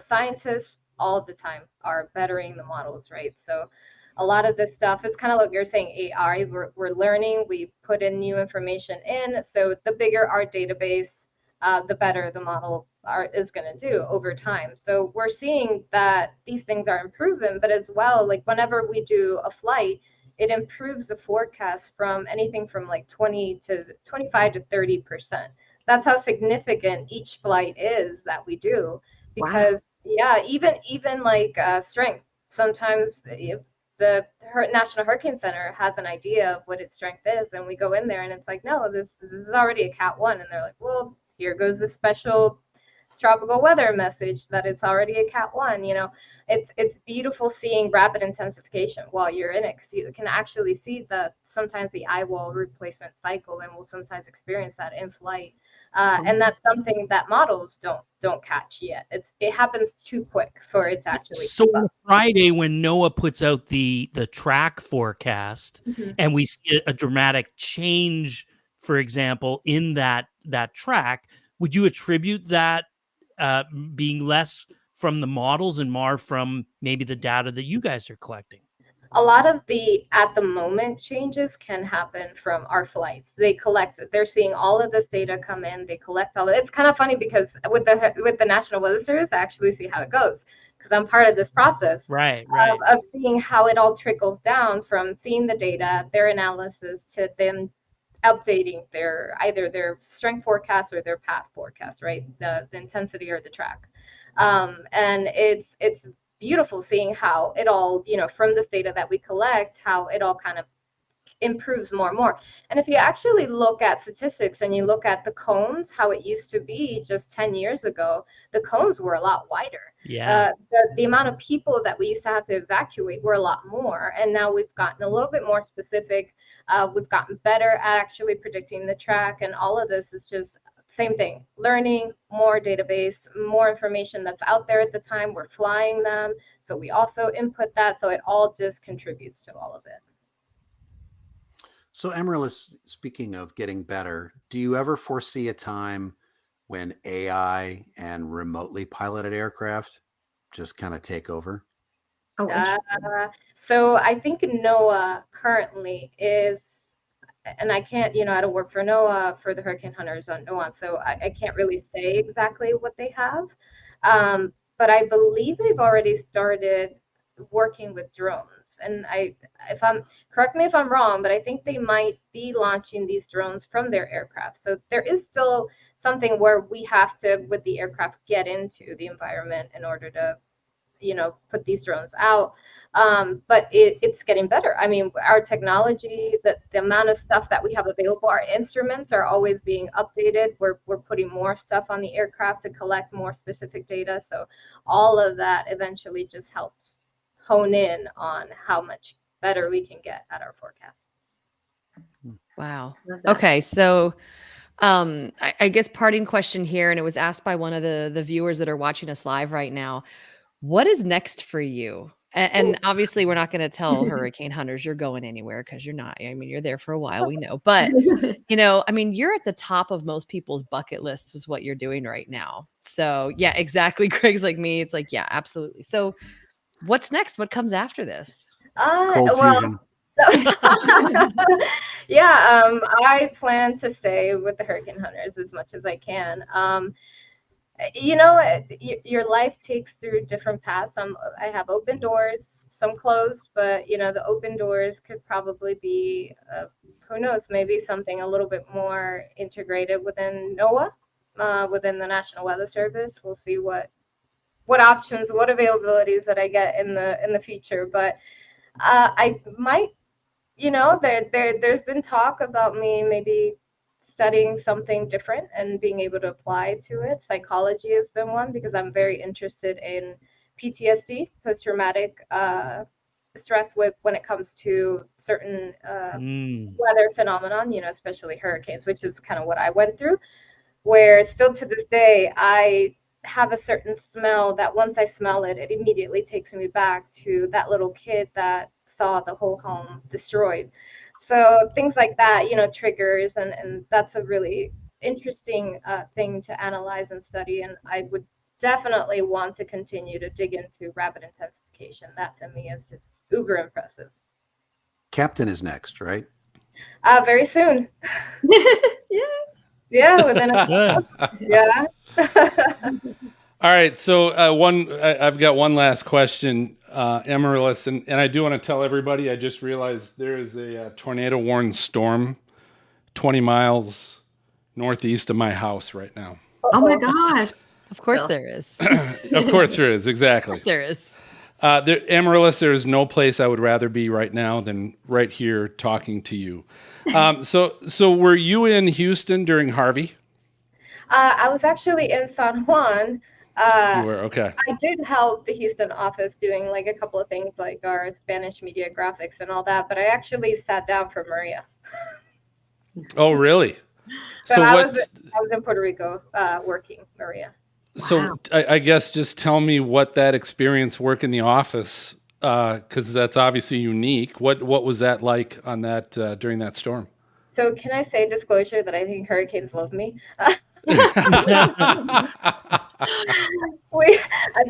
scientists all the time are bettering the models, right? So a lot of this stuff, it's kind of like you're saying AI, we're learning, we put in new information in. So the bigger our database, the better the model is going to do over time. So we're seeing that these things are improving, but as well, like whenever we do a flight, it improves the forecast from anything from like 25 to 30%. That's how significant each flight is that we do. Because even like strength, sometimes if the National Hurricane Center has an idea of what its strength is, and we go in there and it's like, no, this is already a Cat 1, and they're like, well, here goes this special tropical weather message that it's already a Cat 1. It's beautiful seeing rapid intensification while you're in it, because you can actually see sometimes the eye wall replacement cycle, and we'll sometimes experience that in flight. And that's something that models don't catch yet. It happens too quick for it to actually. So on Friday, when NOAA puts out the track forecast, and we see a dramatic change, for example, in that track, would you attribute that being less from the models and more from maybe the data that you guys are collecting? A lot of the at the moment changes can happen from our flights. They're seeing all of this data come in, they collect all of it. It's kind of funny because with the National Weather Service, I actually see how it goes, because I'm part of this process of seeing how it all trickles down from seeing the data, their analysis, to them updating either their strength forecast or their path forecast, right? The intensity or the track. And it's beautiful seeing how it all, from this data that we collect, how it all kind of improves more and more. And if you actually look at statistics and you look at the cones, how it used to be just 10 years ago, the cones were a lot wider. Yeah. The amount of people that we used to have to evacuate were a lot more. And now we've gotten a little bit more specific. We've gotten better at actually predicting the track. And all of this is just same thing, learning, more database, more information that's out there at the time. We're flying them, so we also input that. So it all just contributes to all of it. So Amaryllis, speaking of getting better, do you ever foresee a time when AI and remotely piloted aircraft just kind of take over? So I think NOAA currently is, and I can't, I don't work for NOAA, for the hurricane hunters on NOAA, so I can't really say exactly what they have. But I believe they've already started working with drones. And correct me if I'm wrong, but I think they might be launching these drones from their aircraft. So there is still something where we have to, with the aircraft, get into the environment in order to put these drones out. But it's getting better. I mean, our technology, the amount of stuff that we have available, our instruments are always being updated. We're putting more stuff on the aircraft to collect more specific data. So all of that eventually just helps hone in on how much better we can get at our forecast. Wow. Okay. So I guess parting question here, and it was asked by one of the viewers that are watching us live right now. What is next for you? And obviously we're not going to tell hurricane hunters you're going anywhere, because you're not. I mean, you're there for a while, we know. But, I mean, you're at the top of most people's bucket lists is what you're doing right now. So yeah, exactly. Greg's like me. It's like, yeah, absolutely. So what's next? What comes after this? Cold fusion. Yeah, I plan to stay with the hurricane hunters as much as I can. you know, your life takes through different paths. I have open doors, some closed, but you know, the open doors could probably be, who knows, maybe something a little bit more integrated within NOAA, within the National Weather Service. We'll see what options, what availabilities that I get in the future. But I might, you know, there's been talk about me maybe studying something different and being able to apply to it. Psychology has been one, because I'm very interested in PTSD, post-traumatic stress, when it comes to certain weather phenomenon, you know, especially hurricanes, which is kind of what I went through, where still to this day, I have a certain smell that once I smell it, it immediately takes me back to that little kid that saw the whole home destroyed. So things like that, you know, triggers, and that's a really interesting thing to analyze and study. And I would definitely want to continue to dig into rapid intensification. That to me is just uber impressive. Captain is next, right? Very soon. Yeah, within a yeah. All right, so I've got one last question, Amaryllis, and I do want to tell everybody. I just realized there is a tornado-warned storm 20 miles northeast of my house right now. Oh my gosh! Of course there is. Of course there is. Exactly. Of course there is. Amaryllis, there is no place I would rather be right now than right here talking to you. So were you in Houston during Harvey? I was actually in San Juan. You were, okay. I did help the Houston office doing like a couple of things like our Spanish media graphics and all that, but I actually sat down for Maria. Oh, really? So I was in Puerto Rico working Maria. So I guess just tell me what that experience work in the office, because that's obviously unique. What was that like on that during that storm? So can I say disclosure that I think hurricanes love me? I've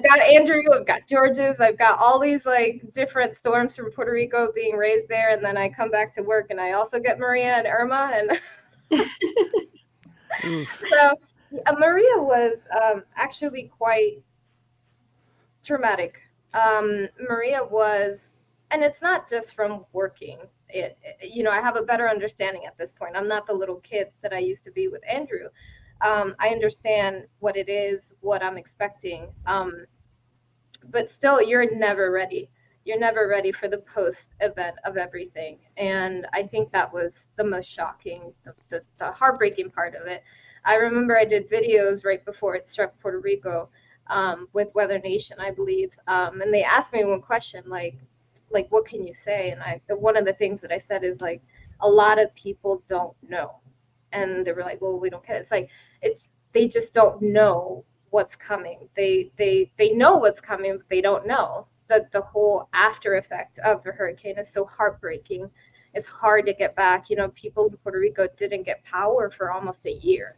got Andrew, I've got Georges, I've got all these like different storms from Puerto Rico being raised there, and then I come back to work and I also get Maria and Irma, and so Maria was actually quite traumatic. Maria was, and it's not just from working. You know, I have a better understanding at this point. I'm not the little kid that I used to be with Andrew. I understand what it is, what I'm expecting. But still, you're never ready. You're never ready for the post event of everything. And I think that was the most shocking, the heartbreaking part of it. I remember I did videos right before it struck Puerto Rico with Weather Nation, I believe. And they asked me one question, like, what can you say? And one of the things that I said is like, a lot of people don't know. And they were like, well, we don't get it. It's like, they just don't know what's coming. They know what's coming, but they don't know. The whole after effect of the hurricane is so heartbreaking. It's hard to get back. You know, people in Puerto Rico didn't get power for almost a year.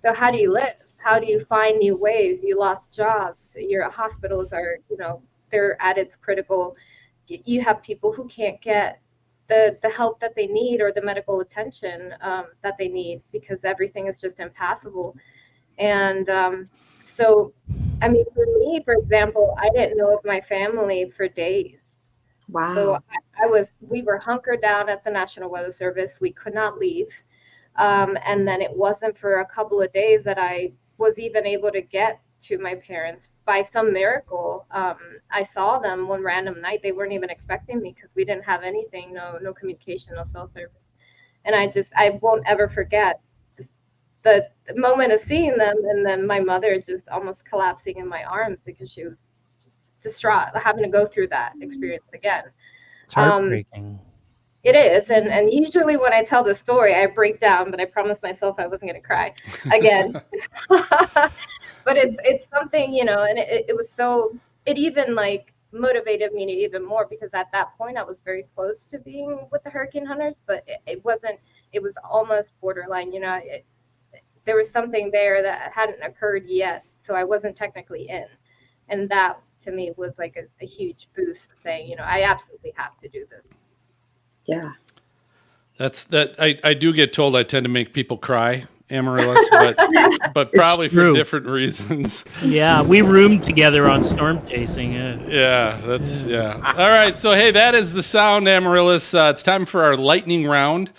So how do you live? How do you find new ways? You lost jobs. Your hospitals are, you know, they're at its critical. You have people who can't get the help that they need or the medical attention that they need because everything is just impassable. And so, I mean, for me, for example, I didn't know of my family for days. Wow. So we were hunkered down at the National Weather Service. We could not leave. And then it wasn't for a couple of days that I was even able to get to my parents. By some miracle, I saw them one random night. They weren't even expecting me because we didn't have anything, no communication, no cell service. And I won't ever forget just the moment of seeing them, and then my mother just almost collapsing in my arms because she was distraught having to go through that experience again. It's heartbreaking. It is, and usually when I tell the story, I break down, but I promised myself I wasn't going to cry again. But it's something, you know, and it was so, it even like motivated me to even more because at that point I was very close to being with the hurricane hunters, but it wasn't, it was almost borderline, you know, there was something there that hadn't occurred yet, so I wasn't technically in. And that to me was like a huge boost saying, you know, I absolutely have to do this. Yeah. I do get told I tend to make people cry Amaryllis, but probably for true. different reasons. Yeah, we roomed together on storm chasing. Yeah. All right, so hey, that is the sound, Amaryllis. It's time for our lightning round.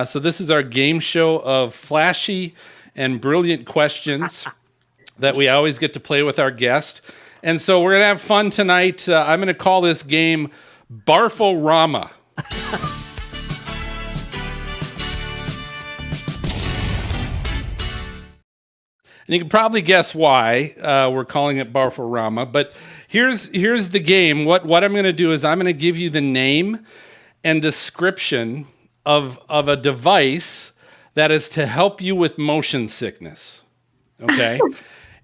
So this is our game show of flashy and brilliant questions that we always get to play with our guest. And so we're going to have fun tonight. I'm going to call this game Barforama. And you can probably guess why we're calling it Barforama. But here's the game. What I'm going to do is I'm going to give you the name and description of a device that is to help you with motion sickness. Okay?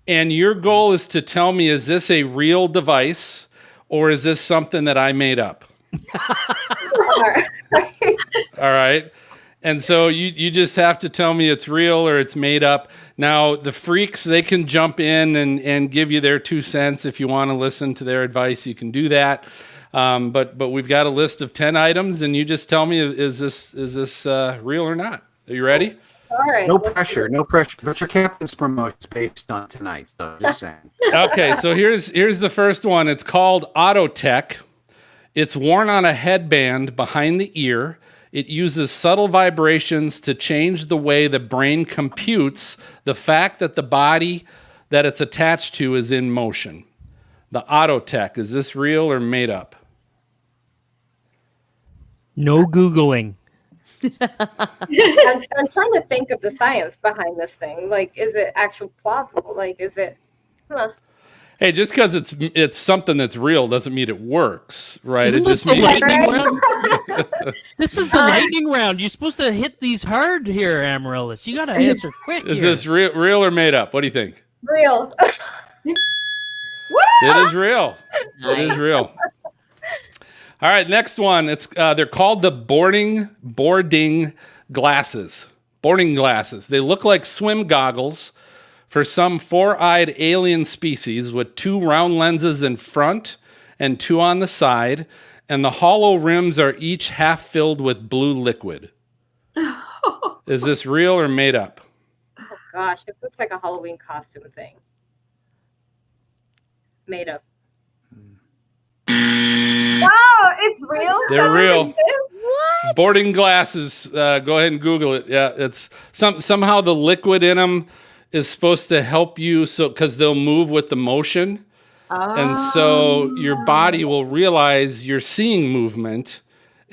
And your goal is to tell me, is this a real device or is this something that I made up? All right. And so you just have to tell me it's real or it's made up. Now, the freaks, they can jump in and give you their 2 cents. If you want to listen to their advice, you can do that. But we've got a list of 10 items, and you just tell me, is this real or not? Are you ready? All right. No pressure. But your captain's promotion's based on tonight, so just saying. Okay, so here's the first one. It's called Autotech. It's worn on a headband behind the ear. It uses subtle vibrations to change the way the brain computes the fact that the body that it's attached to is in motion. The Autotech, is this real or made up? No Googling. I'm trying to think of the science behind this thing. Like, is it actually plausible? Like, is it? Hey, just because it's something that's real doesn't mean it works, right? Isn't It just this the means lightning round? This is the lightning round. You're supposed to hit these hard here, Amaryllis. You got to answer quick. Is here. this real or made up? What do you think? Real. It is real. It is real. All right, next one. It's they're called the boarding glasses. Boarding glasses. They look like swim goggles for some four-eyed alien species with 2 round lenses in front and 2 on the side, and the hollow rims are each half filled with blue liquid. Is this real or made up? Oh gosh, it looks like a Halloween costume thing. Made up. Wow, it's real? They're That real. doesn't exist? What? Boarding glasses. Go ahead and Google it. Yeah, it's somehow the liquid in them is supposed to help you, so because they'll move with the motion, and so your body will realize you're seeing movement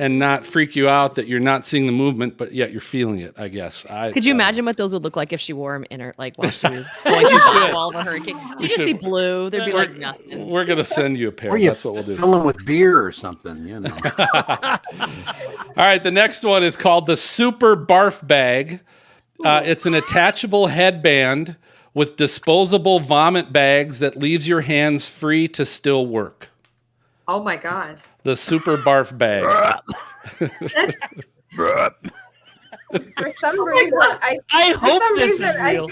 and not freak you out that you're not seeing the movement, but yet you're feeling it. I guess. Could you imagine what those would look like if she wore them in her, like while she was going through the wall of a hurricane? You just see blue. There'd be like nothing. We're gonna send you a pair. Or you That's what we'll do. fill them with beer or something, you know. All right, the next one is called the Super Barf Bag. It's an attachable headband with disposable vomit bags that leaves your hands free to still work. Oh my God. The Super Barf Bag. For some reason, I hope this is real.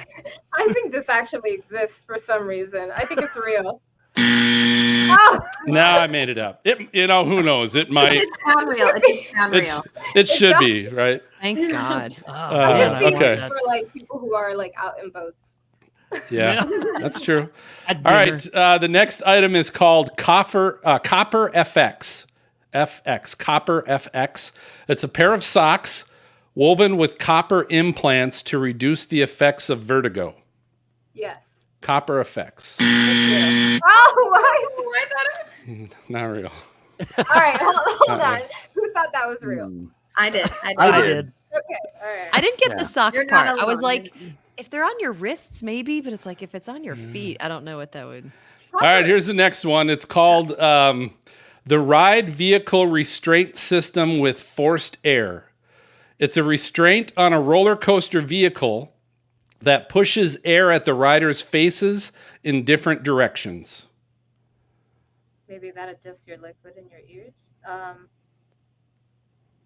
I think this actually exists for some reason. I think it's real. Oh. No, I made it up. Who knows? It might. It's not real. It's not real. It should be, right? Thank God. Okay. For like people who are like out in boats. Yeah, that's true. All right. The next item is called Copper FX. Copper FX. It's a pair of socks woven with copper implants to reduce the effects of vertigo. Yes. Copper FX. Oh, why thought Not real. All right, hold on. Who thought that was real? I did. I did. Okay, all right. I didn't get the socks You're not part. I was alone. like, if they're on your wrists, maybe, but it's like if it's on your feet, I don't know what that would. All right, here's the next one. It's called the Ride Vehicle Restraint System with Forced Air. It's a restraint on a roller coaster vehicle that pushes air at the rider's faces in different directions. Maybe that adjusts your liquid in your ears.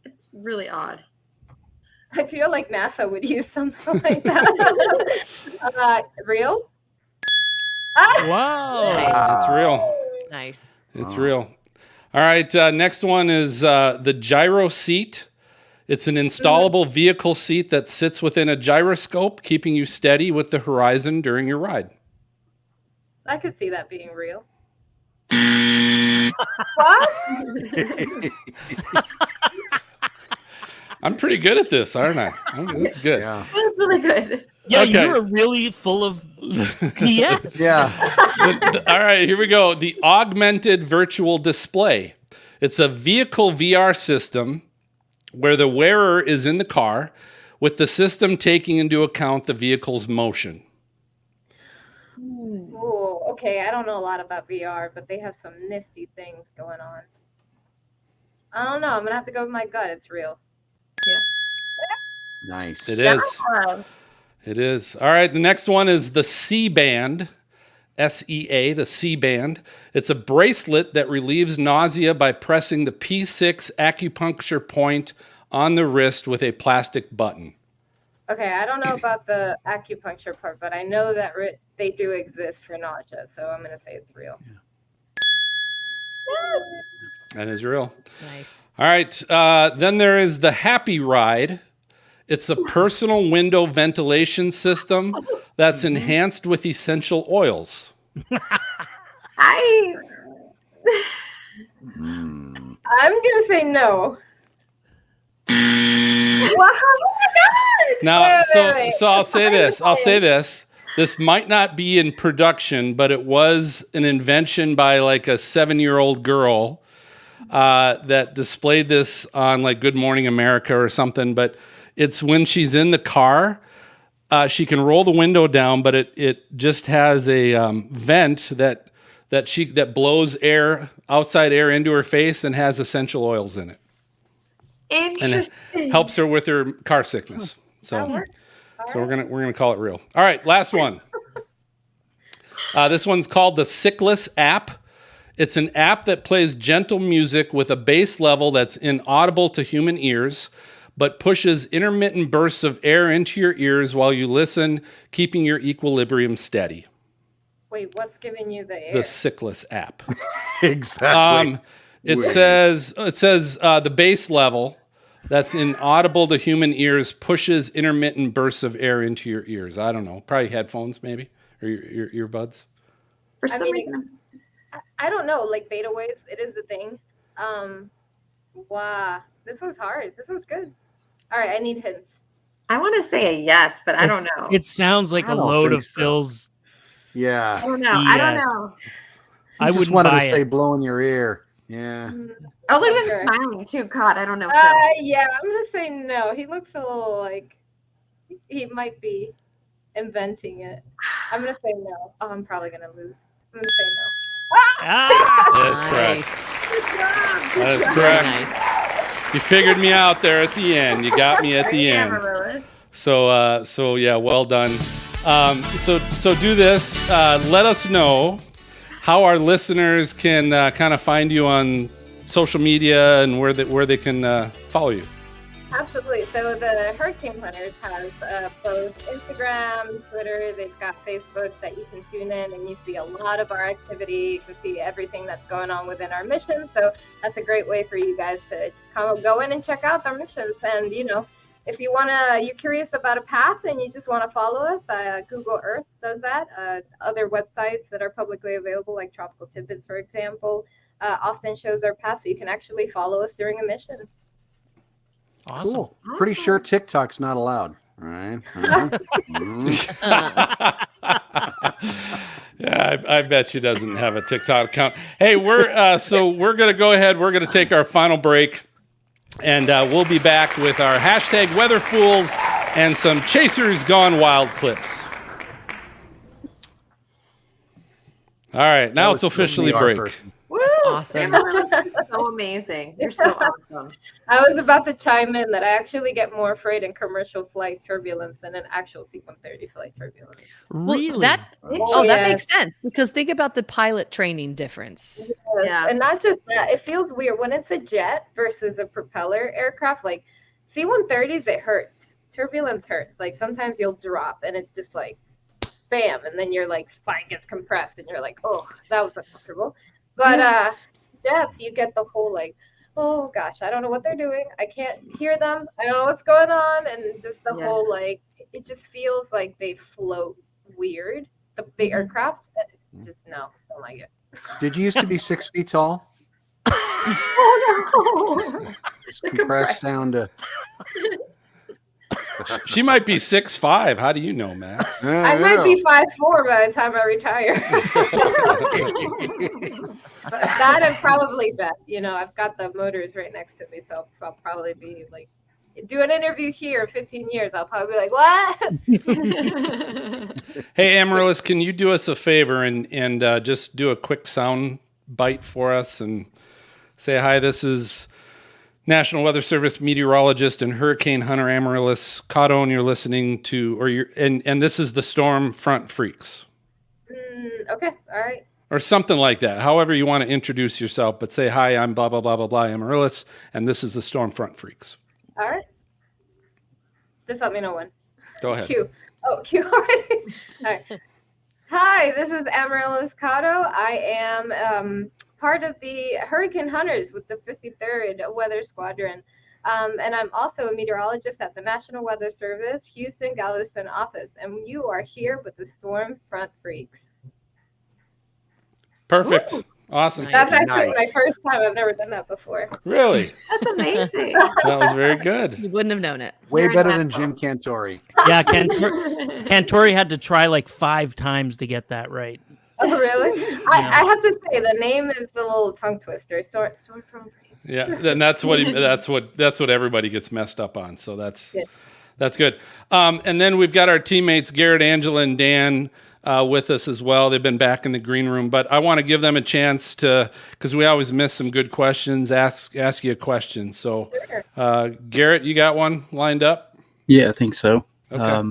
It's really odd. I feel like NASA would use something like that. Real? Wow. It's real. Nice. It's real. All right, next one is the gyro seat. It's an installable vehicle seat that sits within a gyroscope, keeping you steady with the horizon during your ride. I could see that being real. What? I'm pretty good at this, aren't I? That's good. Yeah. That was really good. Yeah, Okay. you're really full of BS. Yeah. All right, here we go. The augmented virtual display. It's a vehicle VR system where the wearer is in the car with the system taking into account the vehicle's motion. Ooh, okay. I don't know a lot about VR, but they have some nifty things going on. I don't know. I'm gonna have to go with my gut. It's real. Nice. It is. Yeah. It is. All right, the next one is the C-band. SEA, the C-band. It's a bracelet that relieves nausea by pressing the P6 acupuncture point on the wrist with a plastic button. Okay, I don't know about the acupuncture part, but I know that they do exist for nausea, so I'm gonna say it's real. Yes. That is real. Nice. All right, then there is the Happy Ride. It's a personal window ventilation system that's enhanced with essential oils. I'm gonna say no. Wow. Oh my God. Now, Wait. so I'll say this. I'll say this. This might not be in production, but it was an invention by like a 7-year-old girl that displayed this on like Good Morning America or something. But it's when she's in the car, she can roll the window down, but it just has a vent that blows outside air into her face and has essential oils in it. And Interesting. it helps her with her car sickness. So we're gonna call it real. All right, last one. This one's called the Sickless app. It's an app that plays gentle music with a bass level that's inaudible to human ears, but pushes intermittent bursts of air into your ears while you listen, keeping your equilibrium steady. Wait, what's giving you the air? The Sickless app. Exactly. It says the bass level that's inaudible to human ears pushes intermittent bursts of air into your ears. I don't know, probably headphones maybe, or your earbuds. For some reason. I don't know, like beta waves, it is a thing. Wow, this was hard. This was good. All right, I need hints. I want to say a yes, but I don't know. It sounds like I a don't load think of so. Phil's. Yeah. I don't know. I don't Yes. know. I just wouldn't wanted buy to say it. blow in your ear. Yeah. Oh, look at him Okay. smiling too. God, I don't know. Yeah, I'm gonna say no. He looks a little like he might be inventing it. I'm gonna say no. Oh, I'm probably gonna lose. I'm gonna say no. That's correct. That is correct. You figured me out there at the end. You got me at the end. Amaryllis. So yeah, well done. So do this. Let us know how our listeners can kind of find you on social media and where they can follow you. Absolutely. So the Hurricane Hunters has both Instagram, Twitter. They've got Facebook that you can tune in and you see a lot of our activity. You can see everything that's going on within our mission. So that's a great way for you guys to go in and check out our missions. And, you know, if you're curious about a path and you just want to follow us, Google Earth does that. Other websites that are publicly available, like Tropical Tidbits, for example, often shows our path so you can actually follow us during a mission. Awesome. Cool. Pretty sure TikTok's not allowed. All right. Yeah, I bet she doesn't have a TikTok account. Hey, we're gonna go ahead. We're gonna take our final break, and we'll be back with our hashtag Weather Fools and some Chasers Gone Wild clips. All right, now it's officially break. Woo! Awesome. Amaryllis is so amazing. You're so awesome. I was about to chime in that I actually get more afraid in commercial flight turbulence than in actual C-130 flight turbulence. Really? Well, that Yes. makes sense because think about the pilot training difference. Yes. Yeah. And not just that, it feels weird when it's a jet versus a propeller aircraft. Like C-130s, it hurts. Turbulence hurts. Like sometimes you'll drop and it's just like bam, and then your like spine gets compressed and you're like, oh, that was uncomfortable. But jets, you get the whole like, oh gosh, I don't know what they're doing. I can't hear them. I don't know what's going on. And just the whole, like, it just feels like they float weird, the aircraft. And just, no, don't like it. Did you used to be 6 feet tall? Oh no. Just compressed down to. She might be 6'5". How do you know, Matt? I might be 5'4" by the time I retire. That and probably that. You know, I've got the motors right next to me, so I'll probably be like, do an interview here in 15 years. I'll probably be like, what? Hey, Amaryllis, can you do us a favor and just do a quick sound bite for us and say hi? This is National Weather Service meteorologist and hurricane hunter Amaryllis Cotto, and you're listening to, and this is the Storm Front Freaks. Okay, all right. Or something like that. However you want to introduce yourself, but say, hi, I'm blah, blah, blah, blah, blah, Amaryllis, and this is the Storm Front Freaks. All right. Just let me know when. Go ahead. Q. Oh, Q already. All right. Hi, this is Amaryllis Cotto. I am part of the Hurricane Hunters with the 53rd Weather Squadron. And I'm also a meteorologist at the National Weather Service, Houston Galveston office. And you are here with the Storm Front Freaks. Perfect. Woo! Awesome. That's actually my first time. I've never done that before. Really? That's amazing. That was very good. You wouldn't have known it. Way better than Jim Cantori. Yeah, Cantori had to try like 5 times to get that right. Oh, really? I have to say the name is a little tongue twister. Storm Front Freaks. Yeah, and that's what everybody gets messed up on. So that's good. And then we've got our teammates Garrett, Angela, and Dan with us as well. They've been back in the green room, but I want to give them a chance to, because we always miss some good questions. Ask you a question. So, Garrett, you got one lined up? Yeah, I think so. Okay.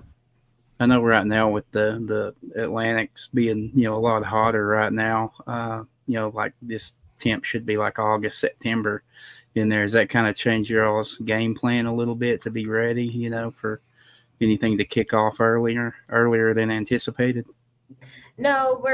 I know right now with the Atlantic's being a lot hotter right now. Like this temp should be like August, September in there. Does that kind of change your all's game plan a little bit to be ready? For anything to kick off earlier than anticipated? No, we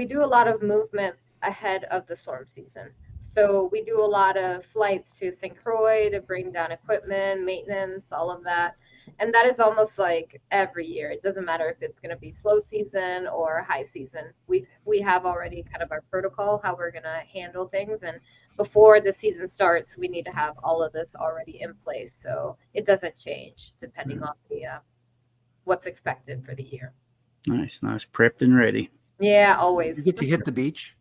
do a lot of movement ahead of the storm season. So we do a lot of flights to St. Croix to bring down equipment, maintenance, all of that. And that is almost like every year. It doesn't matter if it's going to be slow season or high season. We have already kind of our protocol, how we're going to handle things. And before the season starts, we need to have all of this already in place. So it doesn't change depending on what's expected for the year. Nice. Prepped and ready. Yeah, always. You get to hit the beach?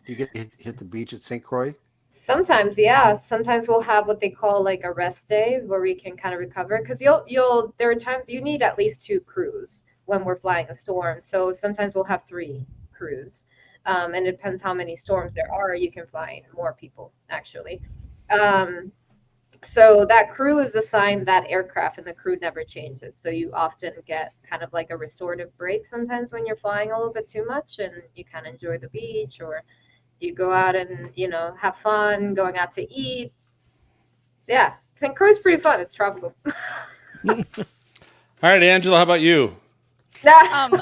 You get to hit the beach at St. Croix? Sometimes, yeah. Sometimes we'll have what they call like a rest day where we can kind of recover, because there are times you need at least 2 crews when we're flying a storm. So sometimes we'll have 3 crews, and it depends how many storms there are. You can fly more people actually. So that crew is assigned that aircraft, and the crew never changes. So you often get kind of like a restorative break sometimes when you're flying a little bit too much, and you kind of enjoy the beach, or you go out and, have fun, going out to eat. Yeah, St. Croix is pretty fun. It's tropical. All right, Angela, how about you? Do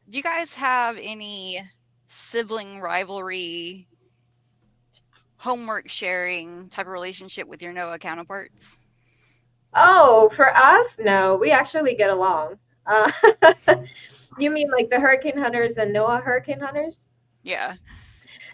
you guys have any sibling rivalry, homework sharing type of relationship with your NOAA counterparts? Oh, for us? No, we actually get along. You mean like the hurricane hunters and NOAA hurricane hunters? Yeah.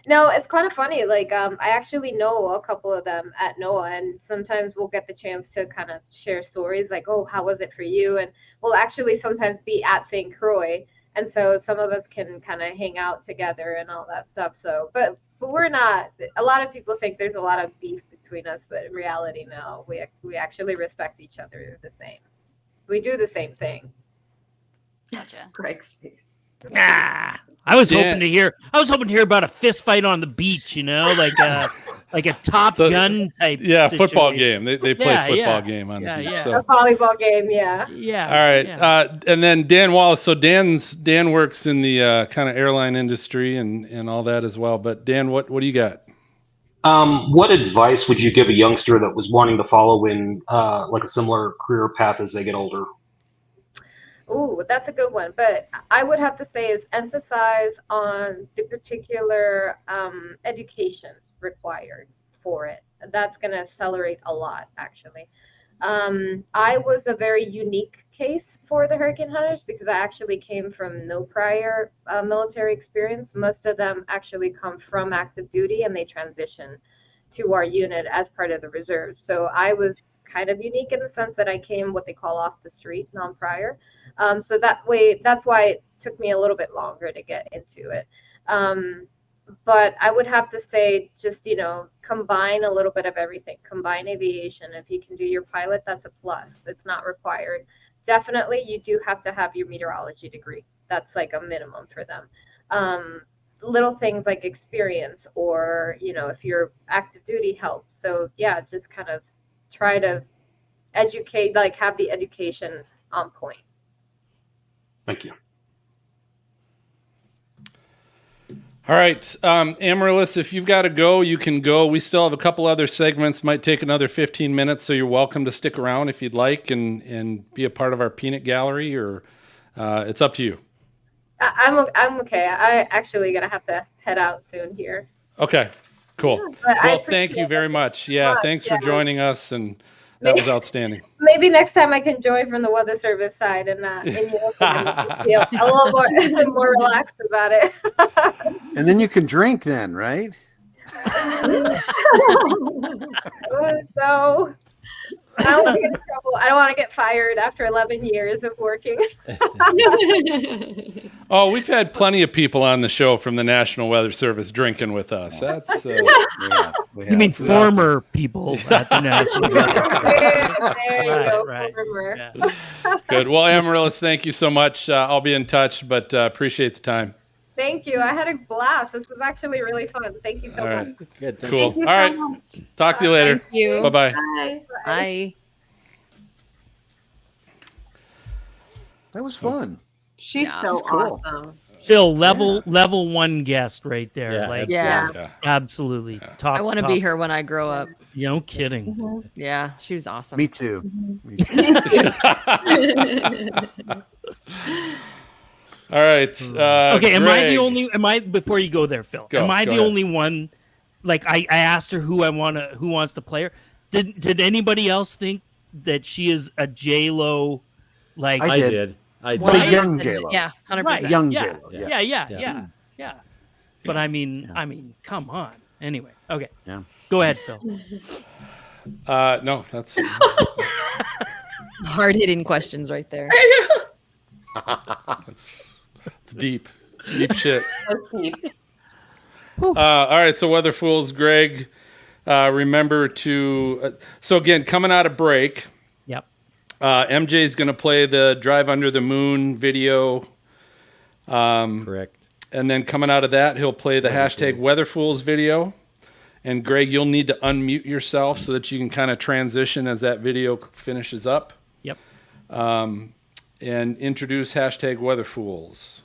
No, it's kind of funny. Like, I actually know a couple of them at NOAA, and sometimes we'll get the chance to kind of share stories like, oh, how was it for you? And we'll actually sometimes be at St. Croix. And so some of us can kind of hang out together and all that stuff. So, but we're not, a lot of people think there's a lot of beef between us, but in reality, no, we actually respect each other the same. We do the same thing. Gotcha. Greg's face. I was hoping to hear about a fist fight on the beach, like a Top Gun type. Yeah, situation. Football game. They play football game on the beach. Yeah. So. A volleyball game, yeah. Yeah. All right. And then Dan Wallace. So Dan works in the kind of airline industry and all that as well. But Dan, what do you got? What advice would you give a youngster that was wanting to follow in like a similar career path as they get older? Ooh, that's a good one. But I would have to say is emphasize on the particular education, required for it. That's going to accelerate a lot, actually. I was a very unique case for the hurricane hunters because I actually came from no prior military experience. Most of them actually come from active duty and they transition to our unit as part of the reserves. So I was kind of unique in the sense that I came what they call off the street, non-prior. So that's why it took me a little bit longer to get into it. But I would have to say just, combine a little bit of everything. Combine aviation. If you can do your pilot, that's a plus. It's not required. Definitely, you do have to have your meteorology degree. That's like a minimum for them. Little things like experience or, if you're active duty helps. So yeah, just kind of try to educate, like have the education on point. Thank you. All right, Amaryllis, if you've got to go, you can go. We still have a couple other segments, might take another 15 minutes, so you're welcome to stick around if you'd like and be a part of our peanut gallery, or it's up to you. I'm okay. I actually gonna have to head out soon here. Okay, cool. Yeah, well, thank you very much. Yeah, thanks for joining us, and that was outstanding. Maybe next time I can join from the Weather Service side and feel a little more relaxed about it. And then you can drink then, right? So I don't want to get in trouble. I don't want to get fired after 11 years of working. Oh, we've had plenty of people on the show from the National Weather Service drinking with us. That's you mean former people at the National Weather There you go, right. former. Yeah. Good. Well, Amaryllis, thank you so much. I'll be in touch, but appreciate the time. Thank you. I had a blast. This was actually really fun. Thank you so All much. right. Good. Cool. Thank you All so right. much. Talk to you later. Thank you. Bye-bye. Bye. Bye. That was fun. She's Yeah. so She's cool. awesome. Phil, level one guest right there. Yeah, like Yeah. absolutely. Top. I want to be her when I grow up. No kidding. Mhm. Yeah, she was awesome. Me too. Mhm. Me too. All right. Okay, am I Greg. the only? Am I before you go there, Phil? Go, am I go the ahead. only one? Like I asked her who wants to play her. Did anybody else think that she is a J-Lo? Like I I did. did. I did. But young J-Lo. Yeah, 100%. Right. Young yeah. J-Lo. Yeah. Yeah. Yeah. But I mean, come on. Anyway, okay. Yeah. Go ahead, Phil. No, that's Hard-hitting questions right there. it's deep shit. That's deep. All right, so Weather Fools, Greg, remember to. So again, coming out of break, Yep. MJ is going to play the Drive Under the Moon video. Correct. And then coming out of that, he'll play the hashtag Weather Fools video. And Greg, you'll need to unmute yourself so that you can kind of transition as that video finishes up. Yep. And introduce hashtag Weather Fools.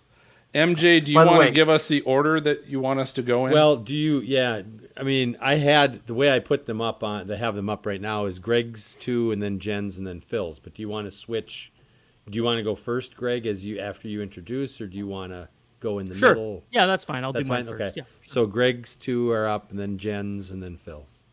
MJ, do you By the want to way- give us the order that you want us to go in? Well, do you? Yeah. I mean, I had the way I put them up on. They have them up right now is Greg's 2, and then Jen's, and then Phil's. But do you want to switch? Do you want to go first, Greg, after you introduce, or do you want to go in the Sure. middle? Yeah, that's fine. I'll That's do mine fine. first. Okay. Yeah. So Greg's 2 are up, and then Jen's, and then Phil's.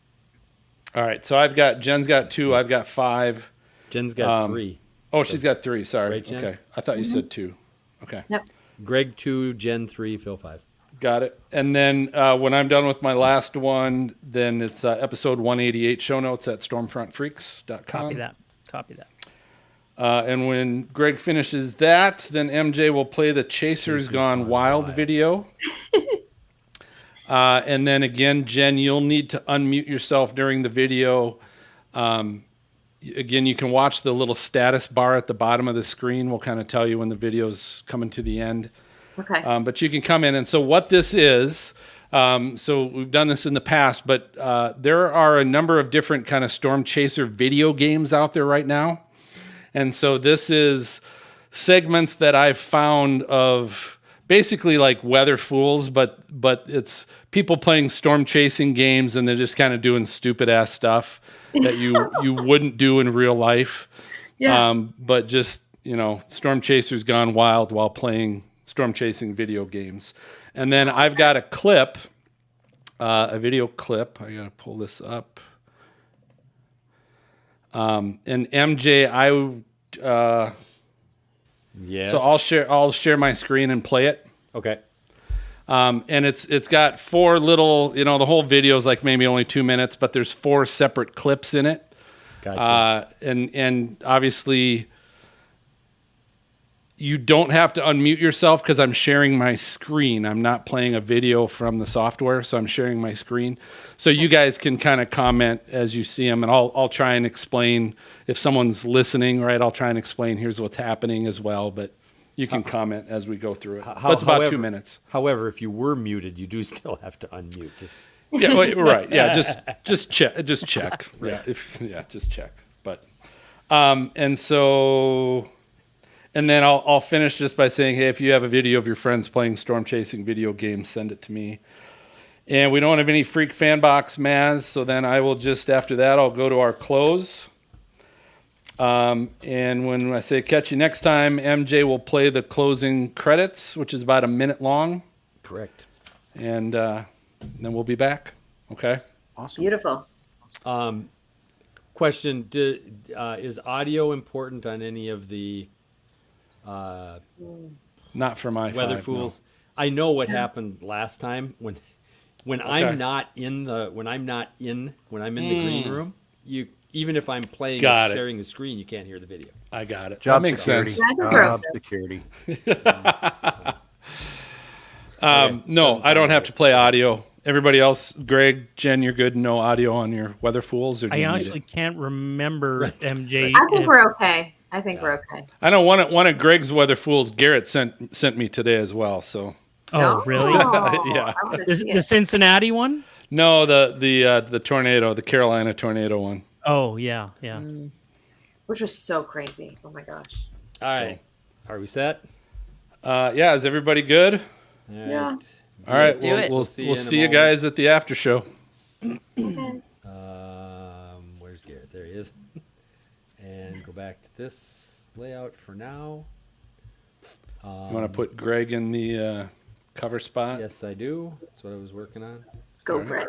All right, so Jen's got 2, I've got 5. Jen's got 3. Oh, she's got 3, sorry. Right, Jen? Okay, I thought you said 2. Okay. Yep. Greg 2, Jen 3, Phil 5. Got it. And then when I'm done with my last one, then it's episode 188 show notes at stormfrontfreaks.com. Copy that. And when Greg finishes that, then MJ will play the Chasers Gone Wild video. And then again, Jen, you'll need to unmute yourself during the video. Again, you can watch the little status bar at the bottom of the screen. We'll kind of tell you when the video's coming to the end. Okay. But you can come in. And so what this is, so we've done this in the past, but there are a number of different kind of storm chaser video games out there right now. And so this is segments that I've found of basically like Weather Fools, but it's people playing storm chasing games and they're just kind of doing stupid ass stuff that you wouldn't do in real life. Yeah. But just, storm chasers gone wild while playing storm chasing video games. And then I've got a clip a video clip. I gotta pull this up. And MJ, yes. So I'll share my screen and play it. Okay. And it's got 4 little, the whole video is like maybe only 2 minutes, but there's 4 separate clips in it. Gotcha. And obviously you don't have to unmute yourself because I'm sharing my screen. I'm not playing a video from the software, so I'm sharing my screen. So you guys can kind of comment as you see them, and I'll try and explain if someone's listening, right? I'll try and explain here's what's happening as well, but you can comment as we go through it. That's about 2 minutes. However, if you were muted, you do still have to unmute. Yeah, right. Yeah, just check. Just check. Right. Yeah, just check. But and then I'll finish just by saying, hey, if you have a video of your friends playing storm chasing video games, send it to me. And we don't have any Freak Fan Box, Maz, so then I will just, after that, I'll go to our close. And when I say catch you next time, MJ will play the closing credits, which is about a minute long. Correct. And then we'll be back. Okay? Awesome. Beautiful. Question, is audio important on any of the not for my Weather Fools? No. I know what happened last time when I'm not in the green room. Even if I'm playing and sharing the screen, you can't hear the video. I got it. Job that makes security. sense. Job security. No, I don't have to play audio. Everybody else, Greg, Jen, you're good. No audio on your Weather Fools? Or do you actually can't remember, MJ. I think we're okay. We're okay. I know one of Greg's Weather Fools, Garrett sent me today as well. So. Oh, really? Yeah. The Cincinnati one? No, the tornado, the Carolina tornado one. Oh, yeah. Which was so crazy. Oh my gosh. All right. Are we set? Yeah, is everybody good? All right. Yeah. All right, we'll see you guys at the after show. Okay. Where's Garrett? There he is. And go back to this layout for now. You want to put Greg in the cover spot? Yes, I do. That's what I was working on. Go, Greg.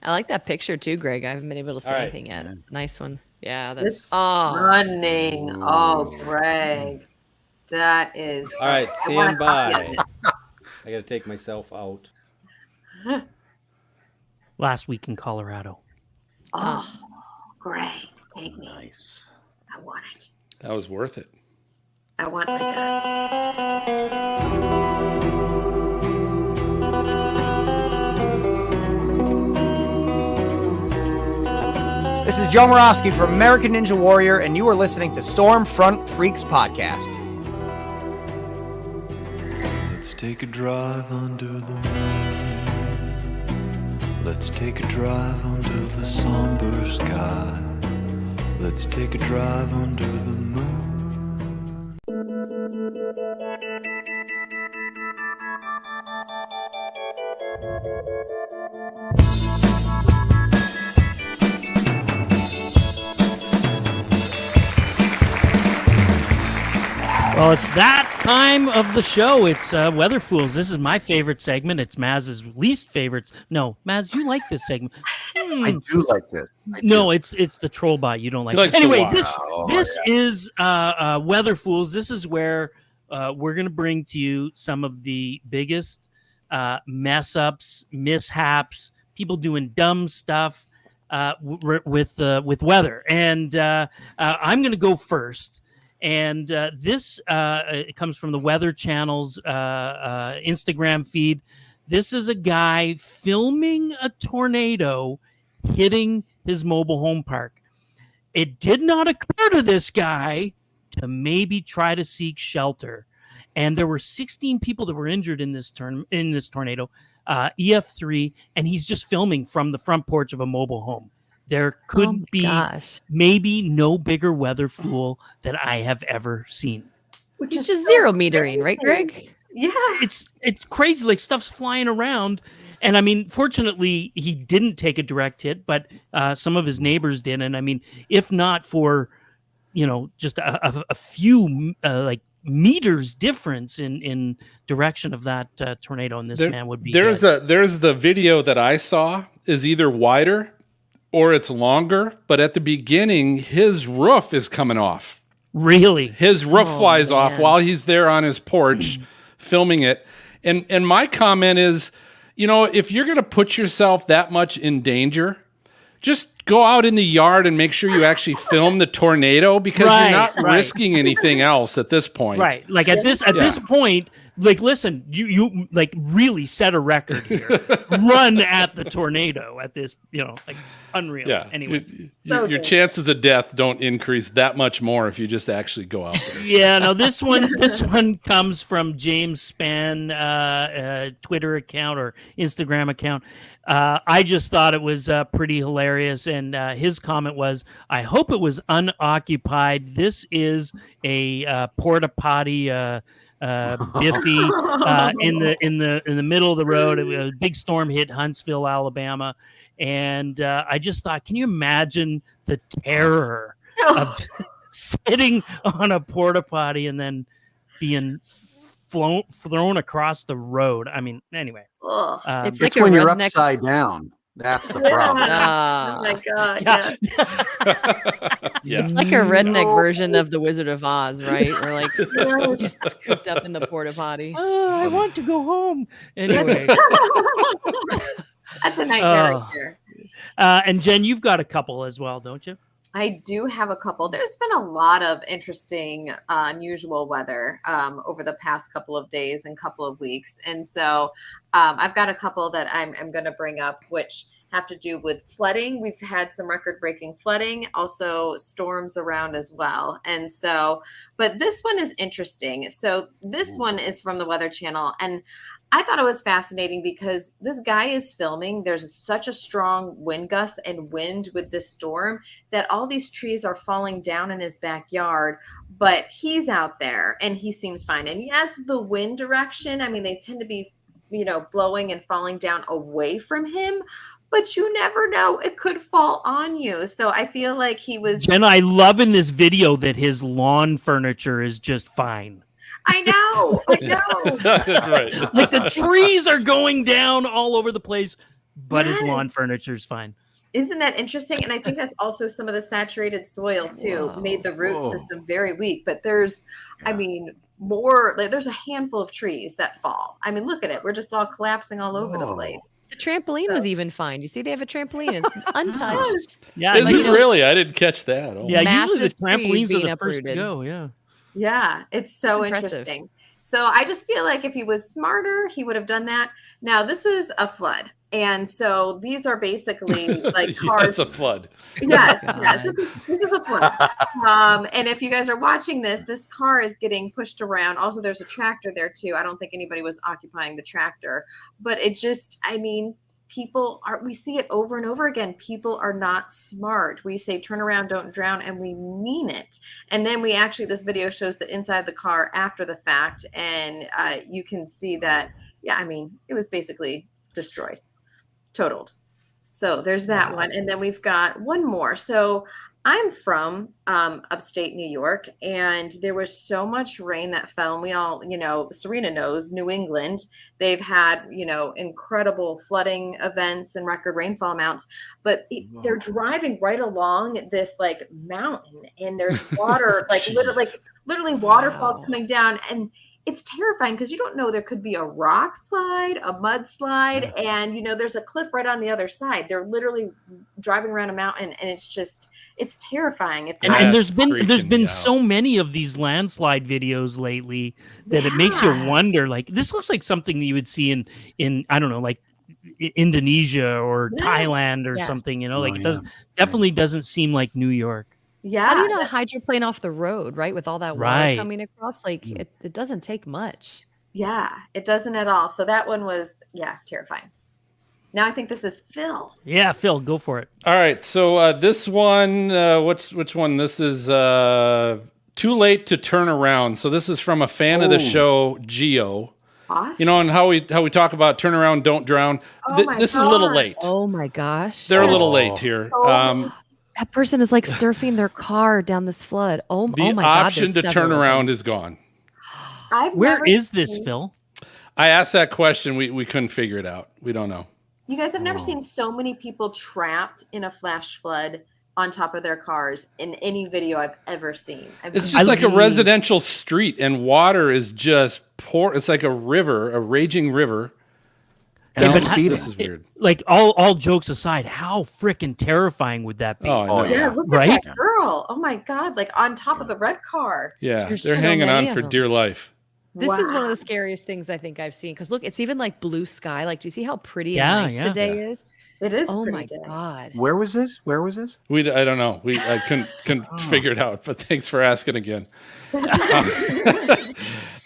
I like that picture too, Greg. I haven't been able to see anything yet. Nice one. Yeah, that's running. Oh, Greg. That is. All right, stand by. I got to take myself out. Last week in Colorado. Oh, Greg, take me. Nice. I want it. That was worth it. I want my gun. This is Joe Morosky from American Ninja Warrior, and you are listening to Stormfront Freaks Podcast. Let's take a drive under the moon. Let's take a drive under the somber sky. Let's take a drive under the moon. Well, it's that time of the show. It's Weather Fools. This is my favorite segment. It's Maz's least favorite. No, Maz, you like this segment. I do like this. No, it's the troll bot. You don't like it. Anyway, this is Weather Fools. This is where we're going to bring to you some of the biggest mess ups, mishaps, people doing dumb stuff with weather. And I'm going to go first. And this it comes from the Weather Channel's Instagram feed. This is a guy filming a tornado hitting his mobile home park. It did not occur to this guy to maybe try to seek shelter. And there were 16 people that were injured in this tornado, EF3, and he's just filming from the front porch of a mobile home. There could be maybe no bigger weather fool that I have ever seen. Which is just zero metering, right, Greg? Yeah. It's crazy. Like, stuff's flying around. And I mean, fortunately, he didn't take a direct hit, but some of his neighbors did. And I mean, if not for, just a few meters difference in direction of that tornado, and this man would be there's the video that I saw is either wider or it's longer, but at the beginning his roof is coming off. Really? His roof flies off while he's there on his porch filming it. And my comment is, if you're going to put yourself that much in danger, just go out in the yard and make sure you actually film the tornado, because you're not risking anything else at this point. Right. Like at this point, like, listen, you like really set a record here. Run at the tornado at this, like unreal. Yeah. Anyway, your chances of death don't increase that much more if you just actually go out there. Yeah, no, this one comes from James Spann, Twitter account or Instagram account. I just thought it was pretty hilarious, and his comment was, "I hope it was unoccupied. This is a porta potty biffy in the middle of the road. A big storm hit Huntsville, Alabama, and I just thought, can you imagine the terror of sitting on a porta potty and then being thrown across the road? I mean, anyway, it's like when you're upside down. That's the problem. Oh my God. Yeah. It's like a redneck version of the Wizard of Oz, right? Or like just cooped up in the porta potty. Oh, I want to go home. Anyway. That's a nightmare right there. And Jen, you've got a couple as well, don't you? I do have a couple. There's been a lot of interesting, unusual weather over the past couple of days and couple of weeks. And so I've got a couple that I'm going to bring up, which have to do with flooding. We've had some record-breaking flooding, also storms around as well. And so, but this one is interesting. So this one is from the Weather Channel. And I thought it was fascinating because this guy is filming. There's such a strong wind gust and wind with this storm that all these trees are falling down in his backyard, but he's out there and he seems fine. And yes, the wind direction, I mean, they tend to be, blowing and falling down away from him, but you never know. It could fall on you. So I feel like he was. Jen, I love in this video that his lawn furniture is just fine. I know. Right. Like the trees are going down all over the place, but his lawn furniture is fine. Isn't that interesting? And I think that's also some of the saturated soil too made the root system very weak. But there's, there's a handful of trees that fall. I mean, look at it. We're just all collapsing all over the place. The trampoline was even fine. You see, they have a trampoline. It's untouched. Yeah, is it really? I didn't catch that. Oh. Yeah, usually the Massive trees trampolines are being the first to uprooted. go. Yeah. Yeah, it's so Impressive. interesting. So I just feel like if he was smarter, he would have done that. Now, this is a flood. And so these are basically like cars. It's a flood. Yes, this is a flood. And if you guys are watching this car is getting pushed around. Also, there's a tractor there too. I don't think anybody was occupying the tractor, but it just, we see it over and over again. People are not smart. We say, turn around, don't drown. And we mean it. And then this video shows the inside of the car after the fact. And you can see that, it was basically destroyed. Totaled. So there's that one. And then we've got one more. So I'm from upstate New York, and there was so much rain that fell. And we all, Serena knows New England, they've had, incredible flooding events and record rainfall amounts, but they're driving right along this like mountain, and there's water, literally waterfalls coming down. And it's terrifying because you don't know, there could be a rock slide, a mudslide, and there's a cliff right on the other side. They're literally driving around a mountain, and it's terrifying. And there's been so many of these landslide videos lately that it makes you wonder. Like, this looks like something that you would see in I don't know, like Indonesia or Thailand or something. It definitely doesn't seem like New York. Yeah. How do you not hydroplane off the road, right? With all that water coming across, it doesn't take much. Yeah, it doesn't at all. So that one was, terrifying. Now I think this is Phil. Yeah, Phil, go for it. All right. So this one, which one? This is Too Late to Turn Around. So this is from a fan of the show, Geo. Awesome. And how we talk about turn around, don't drown. This is a little late. Oh my gosh. They're a little late here. That person is like surfing their car down this flood. Oh my God. The option to turn around is gone. Where is this, Phil? I asked that question. We couldn't figure it out. We don't know. You guys have never seen so many people trapped in a flash flood on top of their cars in any video I've ever seen. It's just like a residential street, and water is just pour. It's like a river, a raging river. This is weird. Like all jokes aside, how freaking terrifying would that be? Oh, yeah, look right? at that girl. Oh my God, like on top of the red car. Yeah, There's they're so hanging many on of for them. dear life. This is one of the scariest things I think I've seen. Because look, it's even like blue sky. Like, do you see how pretty Yeah, and nice yeah. the day is? It is. Oh pretty my day. God. Where was this? I don't know. I couldn't figure it out. But thanks for asking again.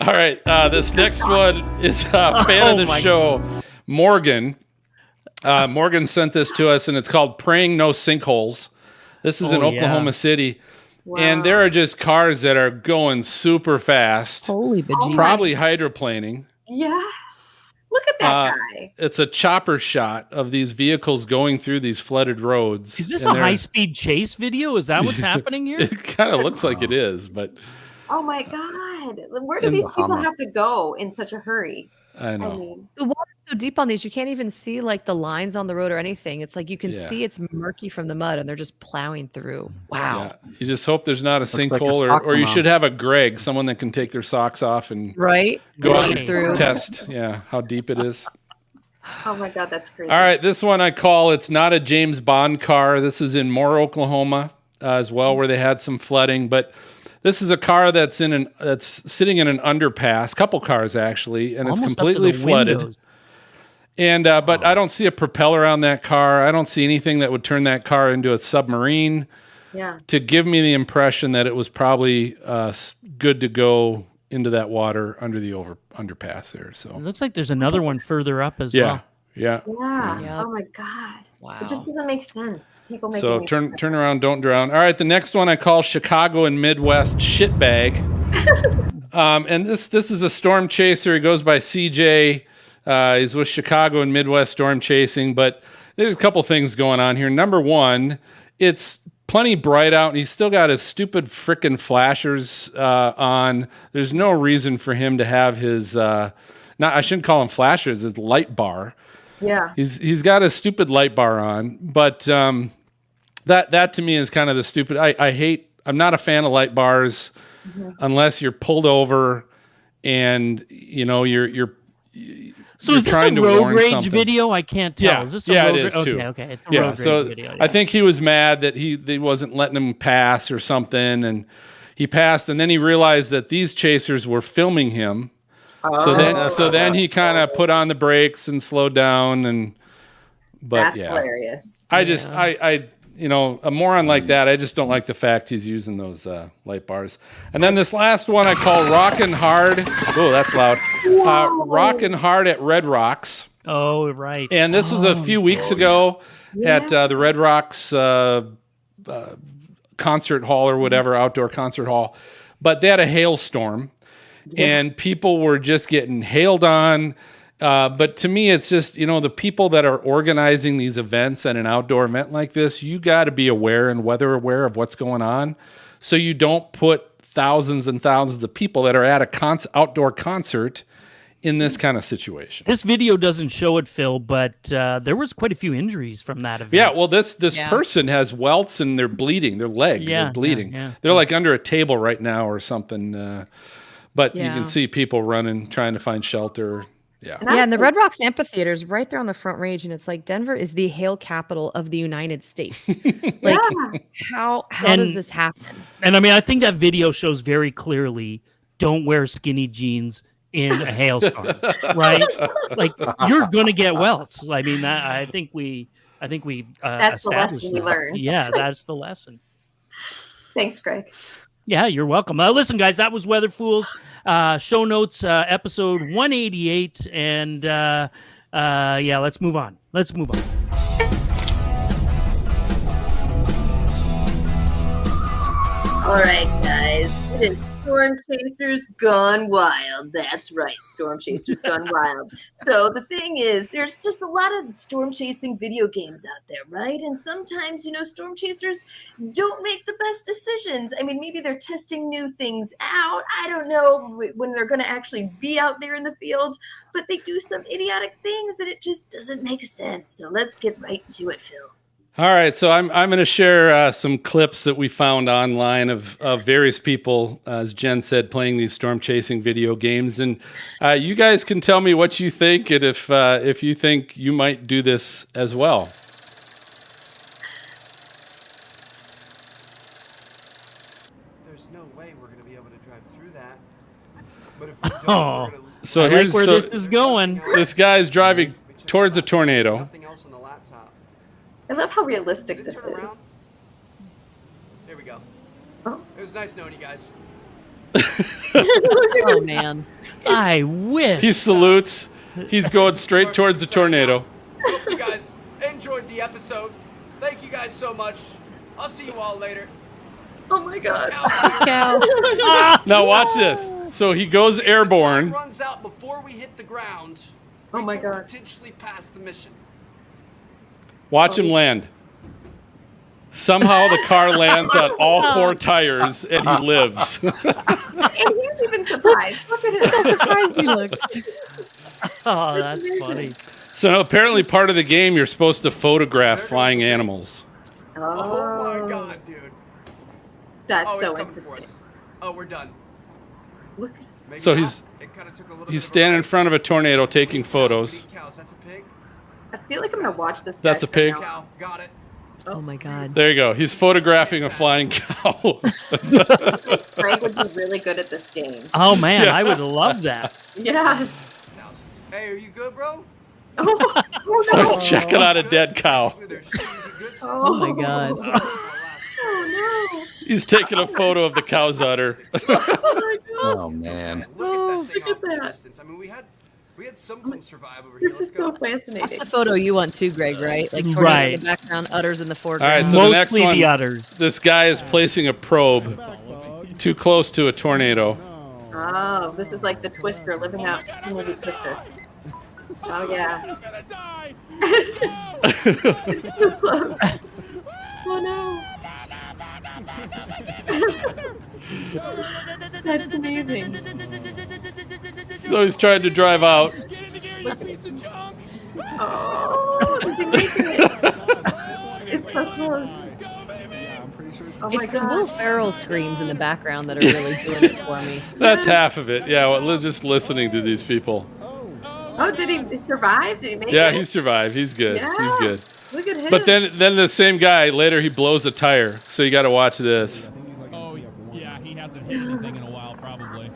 All right, this next one is a fan of the show, Morgan. Morgan sent this to us, and it's called "Praying No Sinkholes." This is in Oklahoma City. And there are just cars that are going super fast. Holy bejesus. Probably hydroplaning. Yeah. Look at that guy. It's a chopper shot of these vehicles going through these flooded roads. Is this and a they're- high-speed chase video? Is that what's happening here? It kind of looks like it is, but Oh my God. Where do In these the people Hummer. have to go in such a hurry? I know. mean, The water's so deep on these, you can't even see like the lines on the road or anything. It's like you can Yeah. see it's murky from the mud, and they're just plowing through. Wow. Yeah. You just hope there's not a like a sinkhole, soccer or you mom. should have a Greg, someone that can take their socks off and Right? go out Wade and through. test. Yeah, how deep it is. oh my God, that's crazy. All right, this one I call it's not a James Bond car. This is in Moore, Oklahoma, as well, where they had some flooding. But this is a car that's sitting in an underpass, couple cars actually, and Almost it's up to completely the flooded. windows. And but I don't see a propeller on that car. I don't see anything that would turn that car into a submarine Yeah. to give me the impression that it was probably good to go into that water under the underpass there. It So looks like there's another one further up as yeah, well. yeah. Yeah. Oh my God. Wow. It just doesn't make sense. People make So turn around, don't drown. All right, the next one I call Chicago and Midwest shitbag. And this is a storm chaser. He goes by CJ. He's with Chicago and Midwest Storm Chasing, but there's a couple things going on here. Number one, it's plenty bright out, and he's still got his stupid frickin' flashers on. There's no reason for him to have his I shouldn't call them flashers, his light bar. Yeah. He's got his stupid light bar on, but that to me is kind of the stupid. I'm not a fan of light bars unless you're pulled over and you're So is this a trying to road warn rage something. video? I can't tell. Yeah, Is this a yeah, road it is ra- too. Okay. It's a Yeah, road so rage video. I think he was mad that he wasn't letting him pass or something, and he passed, and then he realized that these chasers were filming him. So then he kind of put on the brakes and slowed down, but That's yeah, hilarious. I a moron like that, I just don't like the fact he's using those light bars. And then this last one I call Rockin' Hard. Oh, that's loud. Rockin' Hard at Red Rocks. Oh, right. And this was a few weeks ago at the Red Rocks concert hall or whatever, outdoor concert hall. But they had a hailstorm, and people were just getting hailed on. But to me, it's just, the people that are organizing these events at an outdoor event like this, you got to be aware and weather aware of what's going on, so you don't put thousands and thousands of people that are at a outdoor concert in this kind of situation. This video doesn't show it, Phil, but there was quite a few injuries from that event. Yeah, well, this person has welts and they're bleeding. Their leg, they're bleeding. They're like under a table right now or something. But you can see people running, trying to find shelter. Yeah. Yeah, and the Red Rocks Amphitheater is right there on the Front Range, and it's like Denver is the hail capital of the United States. Like, how does this happen? And I mean, I think that video shows very clearly: don't wear skinny jeans in a hailstorm, right? Like, you're gonna get welts. I mean, I think we That's the established lesson we that. learned. Yeah, that's the lesson. Thanks, Greg. Yeah, you're welcome. Listen, guys, that was Weather Fools. Show notes, episode 188. And let's move on. All right, guys. It is Storm Chasers Gone Wild. That's right, Storm Chasers Gone Wild. So the thing is, there's just a lot of storm chasing video games out there, right? And sometimes, storm chasers don't make the best decisions. I mean, maybe they're testing new things out. I don't know when they're going to actually be out there in the field, but they do some idiotic things and it just doesn't make sense. So let's get right to it, Phil. All right, so I'm going to share some clips that we found online of various people, as Jen said, playing these storm chasing video games, and you guys can tell me what you think and if you think you might do this as well. There's no way we're going to be able to drive through that. But if we don't, Oh, we're gonna, So I here's like where this is going. This guy's driving towards a tornado. nothing else on the laptop. I love how realistic this is. There we go. Oh. It was nice knowing you guys. Oh, man. I wish. He salutes. He's going straight towards the tornado. Hope you guys enjoyed the episode. Thank you guys so much. I'll see you all later. Oh my God. Now watch this. So he goes airborne. Time runs out before we hit the ground. Oh my God. Potentially pass the mission. Watch him land. Somehow the car lands on all four tires and he lives. And he's even surprised. Look at him. How surprised he looked. Oh, that's funny. So apparently part of the game you're supposed to photograph flying animals. Oh my God, dude. That's oh, so it's coming for us. Oh, we're done. Look. So he's standing in front of a tornado taking photos. I feel like I'm gonna watch this. That's a pig. Got it. Oh my God. There you go. He's photographing a flying cow. Frank would be really good at this game. Oh man, Yeah. I would love that. Yes. Hey, are you good, bro? Oh, Starts checking out a dead cow. Oh my God. Oh no. He's taking a photo of the cow's udder. Oh man. Oh, look at that. I mean, we had some of them survive over here. This is so fascinating. That's the photo you want too, Greg, right? Like tornado Right. in the background, udders in the All foreground. right, so the next Mostly one, the udders. this guy is placing a probe too close to a tornado. Oh, this is like the Twister living out the movie Twister. Oh yeah. It's too close. Oh no. That's amazing. So he's trying to drive out. Oh, is he making it? It's so close. Oh my It's the God. Will Ferrell screams in the background that are really doing it for me. That's half of it. Yeah, well, just listening to these people. Oh, did he survive? Did he make Yeah, it? he survived. He's good. Yeah. He's good. Look at him. But then the same guy later he blows a tire. So you got to watch this. Oh, yeah, he hasn't hit anything in a while, probably.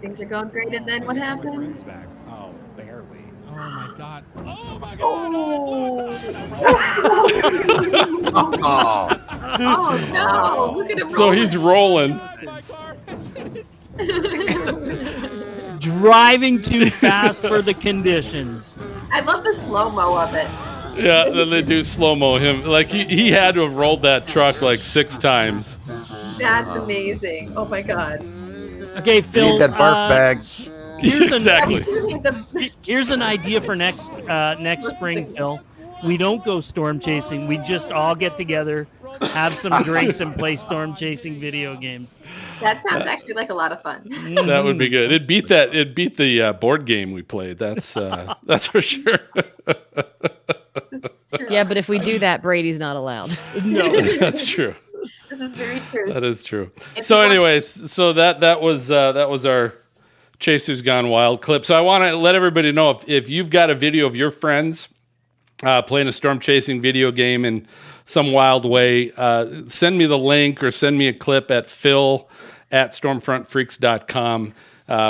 Things are going great, and then what happened? Oh, barely. Oh my God. Oh my Oh. Oh no! Look at him. So he's rolling. Driving too fast for the conditions. I love the slow mo of it. Yeah, then they do slow-mo him. Like he had to have rolled that truck like 6 times. That's amazing. Oh my God. Okay, Phil. Need that barf bag. Here's Exactly. Here's an idea for next spring, Phil. We don't go storm chasing. We just all get together, have some drinks, and play storm chasing video games. That sounds actually like a lot of fun. That would be good. It beat the board game we played. That's for sure. Yeah, but if we do that, Brady's not allowed. No, That's true. This is very true. That is true. If So, you want- anyways, so that was our Chasers Gone Wild clip. So I want to let everybody know if you've got a video of your friends playing a storm chasing video game in some wild way, send me the link or send me a clip at phil@stormfrontfreaks.com.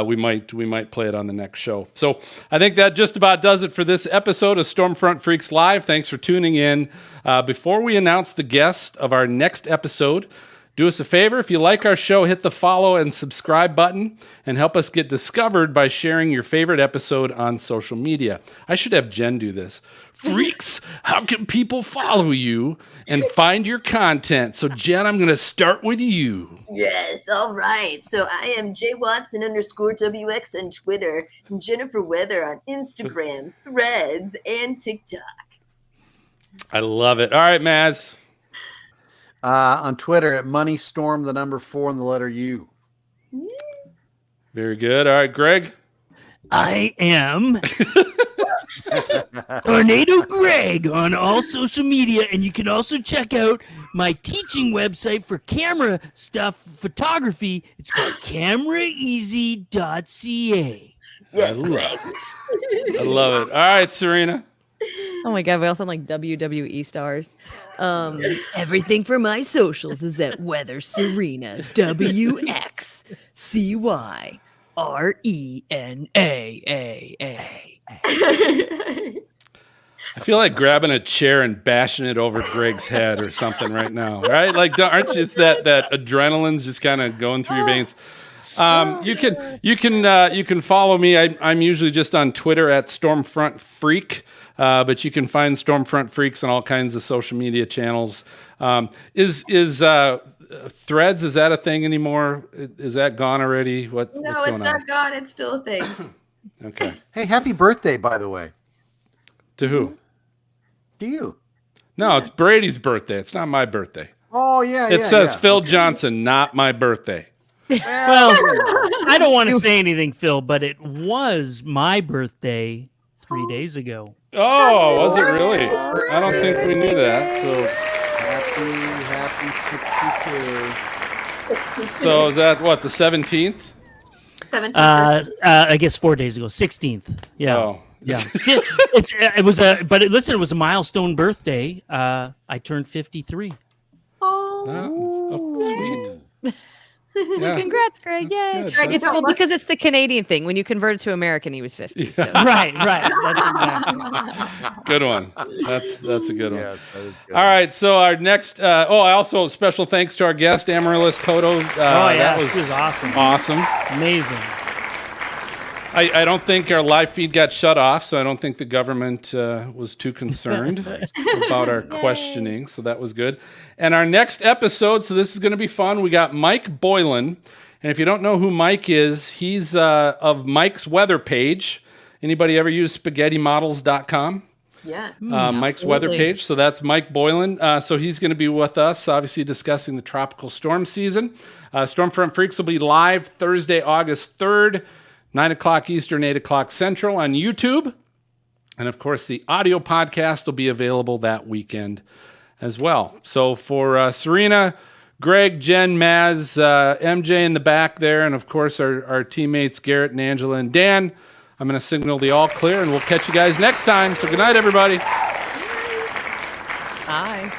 We might play it on the next show. So I think that just about does it for this episode of Stormfront Freaks Live. Thanks for tuning in. Before we announce the guest of our next episode, Do us a favor. If you like our show, hit the follow and subscribe button and help us get discovered by sharing your favorite episode on social media. I should have Jen do this. Freaks, how can people follow you and find your content? So, Jen, I'm going to start with you. Yes, all right. So I am JWatson_WX on Twitter and Jennifer Weather on Instagram, Threads, and TikTok. I love it. All right, Maz. On Twitter at MoneyStorm, the number 4 and the letter U. Very good. All right, Greg. I am Tornado Greg on all social media, and you can also check out my teaching website for camera stuff, photography. It's called cameraeasy.ca. Yes, Greg. I love it. All right, Serena. Oh my God, we all sound like WWE stars. Everything for my socials is at Weather Serena, WXCYRENAAA. I feel like grabbing a chair and bashing it over Greg's head or something right now, right? Like, aren't you? It's that adrenaline's just kind of going through your veins. You can follow me. I'm usually just on Twitter at Stormfront Freak, but you can find Stormfront Freaks on all kinds of social media channels. Is Threads, is that a thing anymore? Is that gone already? What's going on? No, it's not gone. It's still a thing. Okay. Hey, happy birthday, by the way. To who? To you. No, it's Brady's birthday. It's not my birthday. Oh, yeah, It says Phil Johnson, not my birthday. Well, I don't want to say anything, Phil, but it was my birthday 3 days ago. Oh, was it really? I don't think we knew that. So happy 62. So is that what, the 17th? 17th. I guess 4 days ago, 16th. Yeah. Oh. Yeah. Listen, it was a milestone birthday. I turned 53. Oh, sweet. Yeah. Congrats, Greg. Yay. good. Greg, it's because it's the Canadian thing. When you convert it to American, he was 50. So. Right. That's exactly. Good one. That's a good one. Yes, that is good. All right, so our next I also special thanks to our guest Amaryllis Cotto. That was awesome. Awesome. Amazing. I don't think our live feed got shut off, so I don't think the government was too concerned about our questioning, so that was good. And our next episode, so this is going to be fun, we got Mike Boylan. And if you don't know who Mike is, he's of Mike's Weather page. Anybody ever use spaghettymodels.com? Yes. Mike's weather page. So that's Mike Boylan. So he's going to be with us, obviously discussing the tropical storm season. Stormfront Freaks will be live Thursday, August 3rd. 9 o'clock Eastern, 8 o'clock Central on YouTube. And of course, the audio podcast will be available that weekend as well. So for Serena, Greg, Jen, Maz, MJ in the back there, and of course our teammates Garrett and Angela and Dan, I'm going to signal the all clear, and we'll catch you guys next time. So good night, everybody. Bye.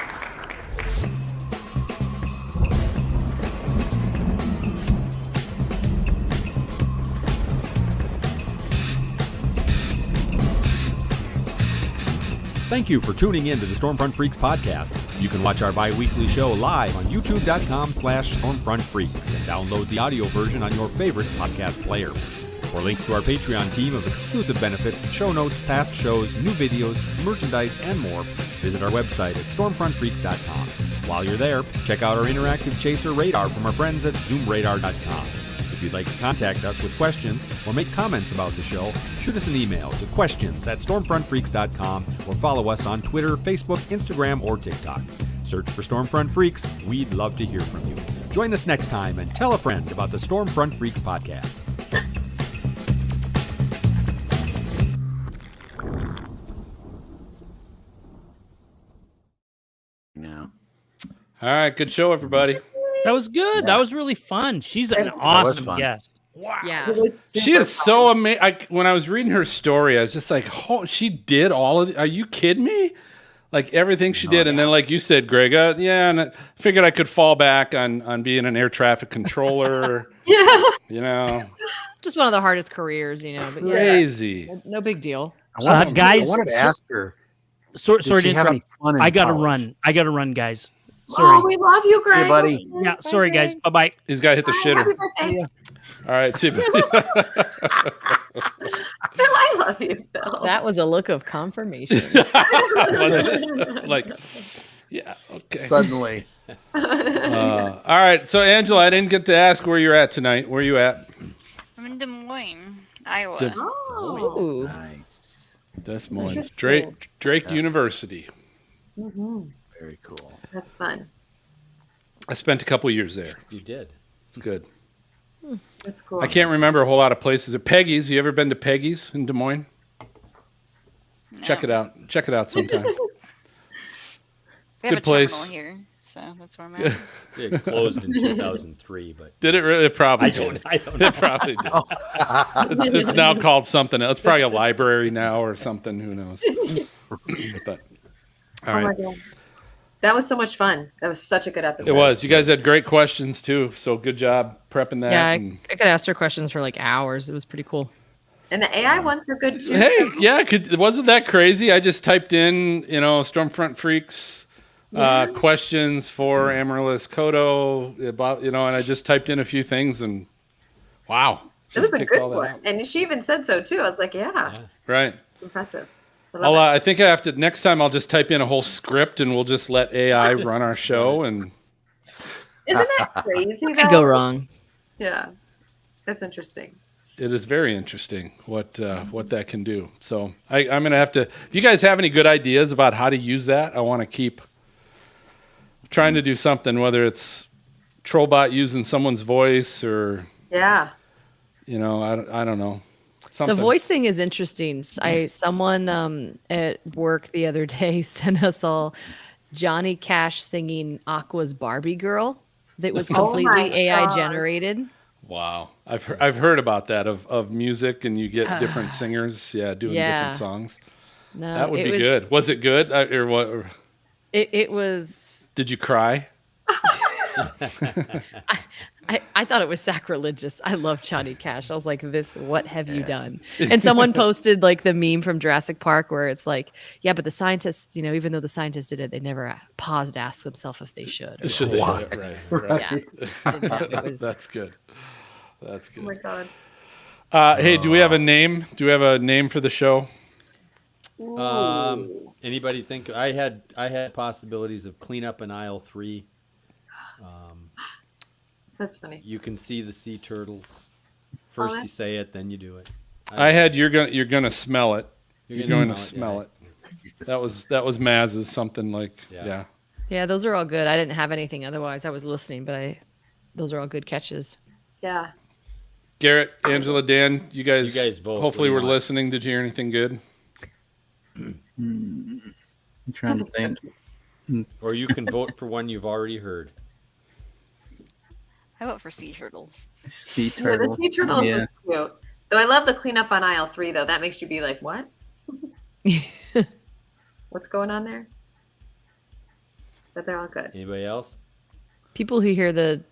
Thank you for tuning in to the Stormfront Freaks podcast. You can watch our bi-weekly show live on youtube.com/stormfrontfreaks and download the audio version on your favorite podcast player. For links to our Patreon team of exclusive benefits, show notes, past shows, new videos, merchandise, and more, visit our website at stormfrontfreaks.com. While you're there, check out our interactive chaser radar from our friends at zoomradar.com. If you'd like to contact us with questions or make comments about the show, shoot us an email to questions@stormfrontfreaks.com or follow us on Twitter, Facebook, Instagram, or TikTok. Search for Stormfront Freaks. We'd love to hear from you. Join us next time and tell a friend about the Stormfront Freaks podcast. No. All right, good show, everybody. That was good. That was really fun. She's an awesome guest. Wow. Yeah. She is so amazing. When I was reading her story, I was just like, oh, she did all of it. Are you kidding me? Like everything she did. And then like you said, Greg, and I figured I could fall back on being an air traffic controller. Yeah. You know. Just one of the hardest careers, you know. But Crazy. No big deal. Guys, I wanted to ask her. Sorry to have any interrupt. fun in I gotta college? run. I gotta run, guys. Sorry. Oh, we love you, Greg. Hey, buddy. Yeah, sorry, guys. Bye bye. He's got to hit the shitter. Happy birthday. All right, see. Phil, I love you, Phil. That was a look of confirmation. Wasn't it? Like, yeah, okay. Suddenly. All right, so Angela, I didn't get to ask where you're at tonight. Where are you at? I'm in Des Moines, Iowa. Oh, Nice. Des Moines, Interesting. Drake University. Very cool. That's fun. I spent a couple years there. You did. It's good. That's cool. I can't remember a whole lot of places. Peggy's. You ever been to Peggy's in Des Moines? Check it out. Check it out sometime. We have Good a place. terminal here, so that's where I'm at. It closed in 2003, but Did it really? It probably I did. don't know. It probably did. It's now called something else. It's probably a library now or something. Who knows? But all Oh my right. God. That was so much fun. That was such a good episode. It was. You guys had great questions too. So good job prepping that. yeah, and- I could ask her questions for like hours. It was pretty cool. And the AI ones were good too. Hey, yeah, wasn't that crazy? I just typed in, Stormfront Freaks questions for Amaryllis Cotto about, and I just typed in a few things and wow. It was just a kicked good all that one. out. And she even said so too. I was like, yeah. Right. Impressive. I love it. I think I have to, next time I'll just type in a whole script and we'll just let AI run our show and Isn't that crazy? What could go wrong? Yeah. That's interesting. it is very interesting what that can do. So I'm going to have to, if you guys have any good ideas about how to use that, I want to keep trying to do something, whether it's Trollbot using someone's voice or, Yeah. I don't know. The voice thing is interesting. Someone at work the other day sent us all Johnny Cash singing Aqua's Barbie Girl that was completely AI generated. Wow. I've heard about that of music and you get different singers, doing different songs. No, that would be good. Was it good or what? It was. Did you cry? I thought it was sacrilegious. I love Johnny Cash. I was like, what have you done? And someone posted like the meme from Jurassic Park where it's like, yeah, but the scientists, even though the scientists did it, they never paused to ask themselves if they should. Or Should they? Right. Yeah. It was- That's good. That's good. Oh my God. Hey, do we have a name? Do we have a name for the show? Anybody think I had possibilities of clean up in aisle 3. That's funny. You can see the sea turtles. First Oh, you say it, then you do it. I had you're gonna smell it. You're going gonna to smell smell it. That was Maz's something like yeah. Yeah, those are all good. I didn't have anything otherwise. I was listening, but those are all good catches. Yeah. Garrett, Angela, Dan, you guys vote. Hopefully What we're do you want? listening. Did you hear anything good? I'm trying to think. Or you can vote for one you've already heard. I vote for sea turtles. Sea Yeah, the sea turtles Yeah. is cute. Though I love the cleanup on aisle 3 though. That makes you be like, what? What's going on there? But they're all good. Anybody else? People who hear the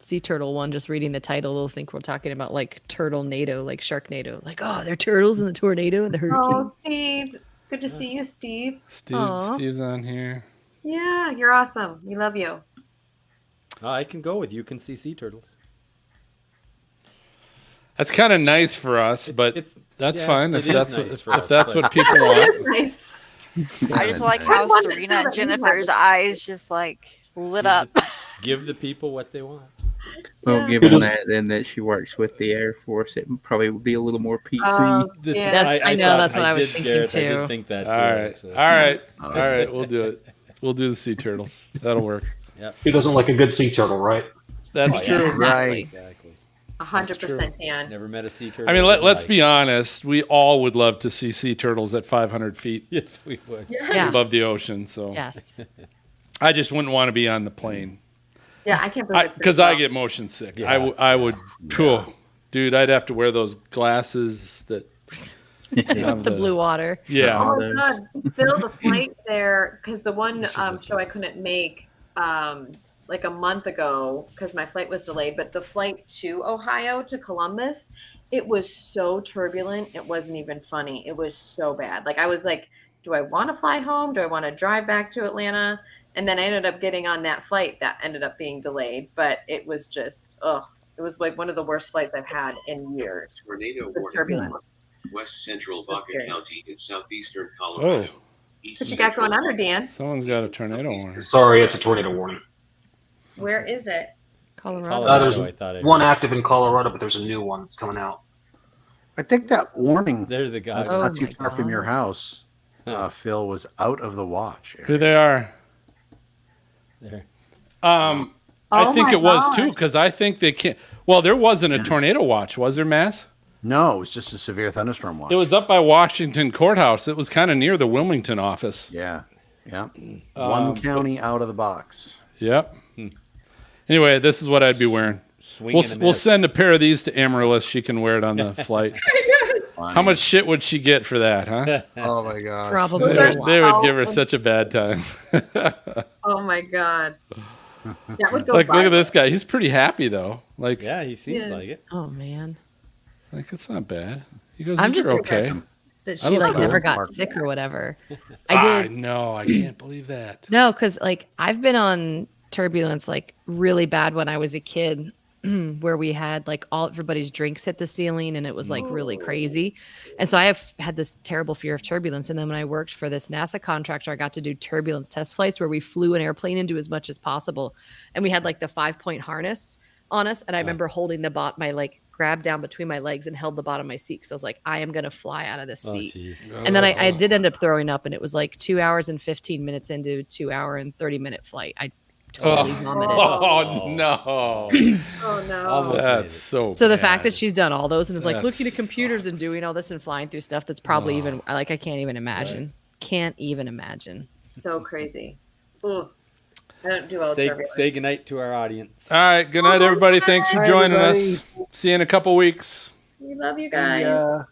sea turtle one, just reading the title, they'll think we're talking about like turtle NATO, like Sharknado. Like, oh, they're turtles in the tornado and the hurricane. Oh, Steve. Good to see you, Steve. Steve's on here. Yeah, you're awesome. We love you. I can go with you can see sea turtles. That's kind of nice for us, but that's yeah, fine it if is that's nice what for if us, that's but- what people It want. is nice. I just like how wonder Serena how and that Jennifer's eyes just like lit up. Give the people what they want. Well, Yeah. given that she works with the Air Force, it probably would be a little more PC. I know, that's what I was did, thinking Garrett, I too. did think that too. All right. actually. All right. We'll do it. We'll do the sea turtles. That'll work. Yep. Who doesn't like a good sea turtle, right? That's Oh, yeah. true. Exactly. Exactly. 100% Dan. Never met a sea turtle. I mean, I didn't let's like. be honest. We all would love to see sea turtles at 500 feet Yes, we would. Yeah. above the ocean. So Yes. I just wouldn't want to be on the plane Yeah, I can't believe it's because I get motion sick. Yeah. I would, phew, dude. I'd have to wear those glasses that have The blue water. Yeah. Oh my God, Phil, the flight there, because the one show I couldn't make like a month ago because my flight was delayed, but the flight to Ohio to Columbus, it was so turbulent. It wasn't even funny. It was so bad. Like I was like do I want to fly home? Do I want to drive back to Atlanta? And then I ended up getting on that flight that ended up being delayed, but it was just, it was like one of the worst flights I've had in years. Tornado The warning. turbulence. West Central That's Baca scary. County in southeastern Colorado. East What you got going on there, Dan? Someone's got a tornado warning. Sorry, it's a tornado warning. Where is it? Colorado. There's I thought I one active in Colorado, but there's a new one that's coming out. I think that warning They're the guys. that's Oh not too my far from your God. house, Phil, was out of the watch. Here they are. There. I Oh think my it was too, gosh. because I think they can't. Well, there wasn't a tornado watch, was there, Mass? No, it was just a severe thunderstorm watch. It was up by Washington Courthouse. It was kind of near the Wilmington office. Yeah. One county out of the box. Yep. Anyway, this is what I'd be wearing. We'll send a pair of these to Amaryllis. She can wear it on the flight. How much shit would she get for that, huh? Oh my gosh. Probably. They would give her such a bad time. Oh my God. That would go Like, look at viral. this guy. He's pretty happy though. Like, Yeah, he seems Yes. like it. Oh man. like it's not bad. He goes, I'm "These just are okay." that I she look like cool. never got Mark sick or whatever. I I did. know. I can't believe that. No, because like I've been on turbulence like really bad when I was a kid, where we had like everybody's drinks hit the ceiling and it was like really crazy. And so I have had this terrible fear of turbulence. And then when I worked for this NASA contractor, I got to do turbulence test flights where we flew an airplane into as much as possible. And we had like the 5-point harness on us. And I remember holding my like grabbed down between my legs and held the bottom of my seat because I was like, I am going to fly out of this seat. And then I did end up throwing up, and it was like 2 hours and 15 minutes into 2 hour and 30-minute flight. I totally vomited. Oh no. Oh no. That's so So the bad. fact that she's done all those and is like That looking at computers and doing all this and flying through stuff that's probably even like I can't even imagine. Can't even imagine. So crazy. Ooh. I don't do all Say turbulence. goodnight to our audience. All right. Good night, everybody. Thanks for Bye, joining everybody. us. See you in a couple weeks. We love you See guys. ya.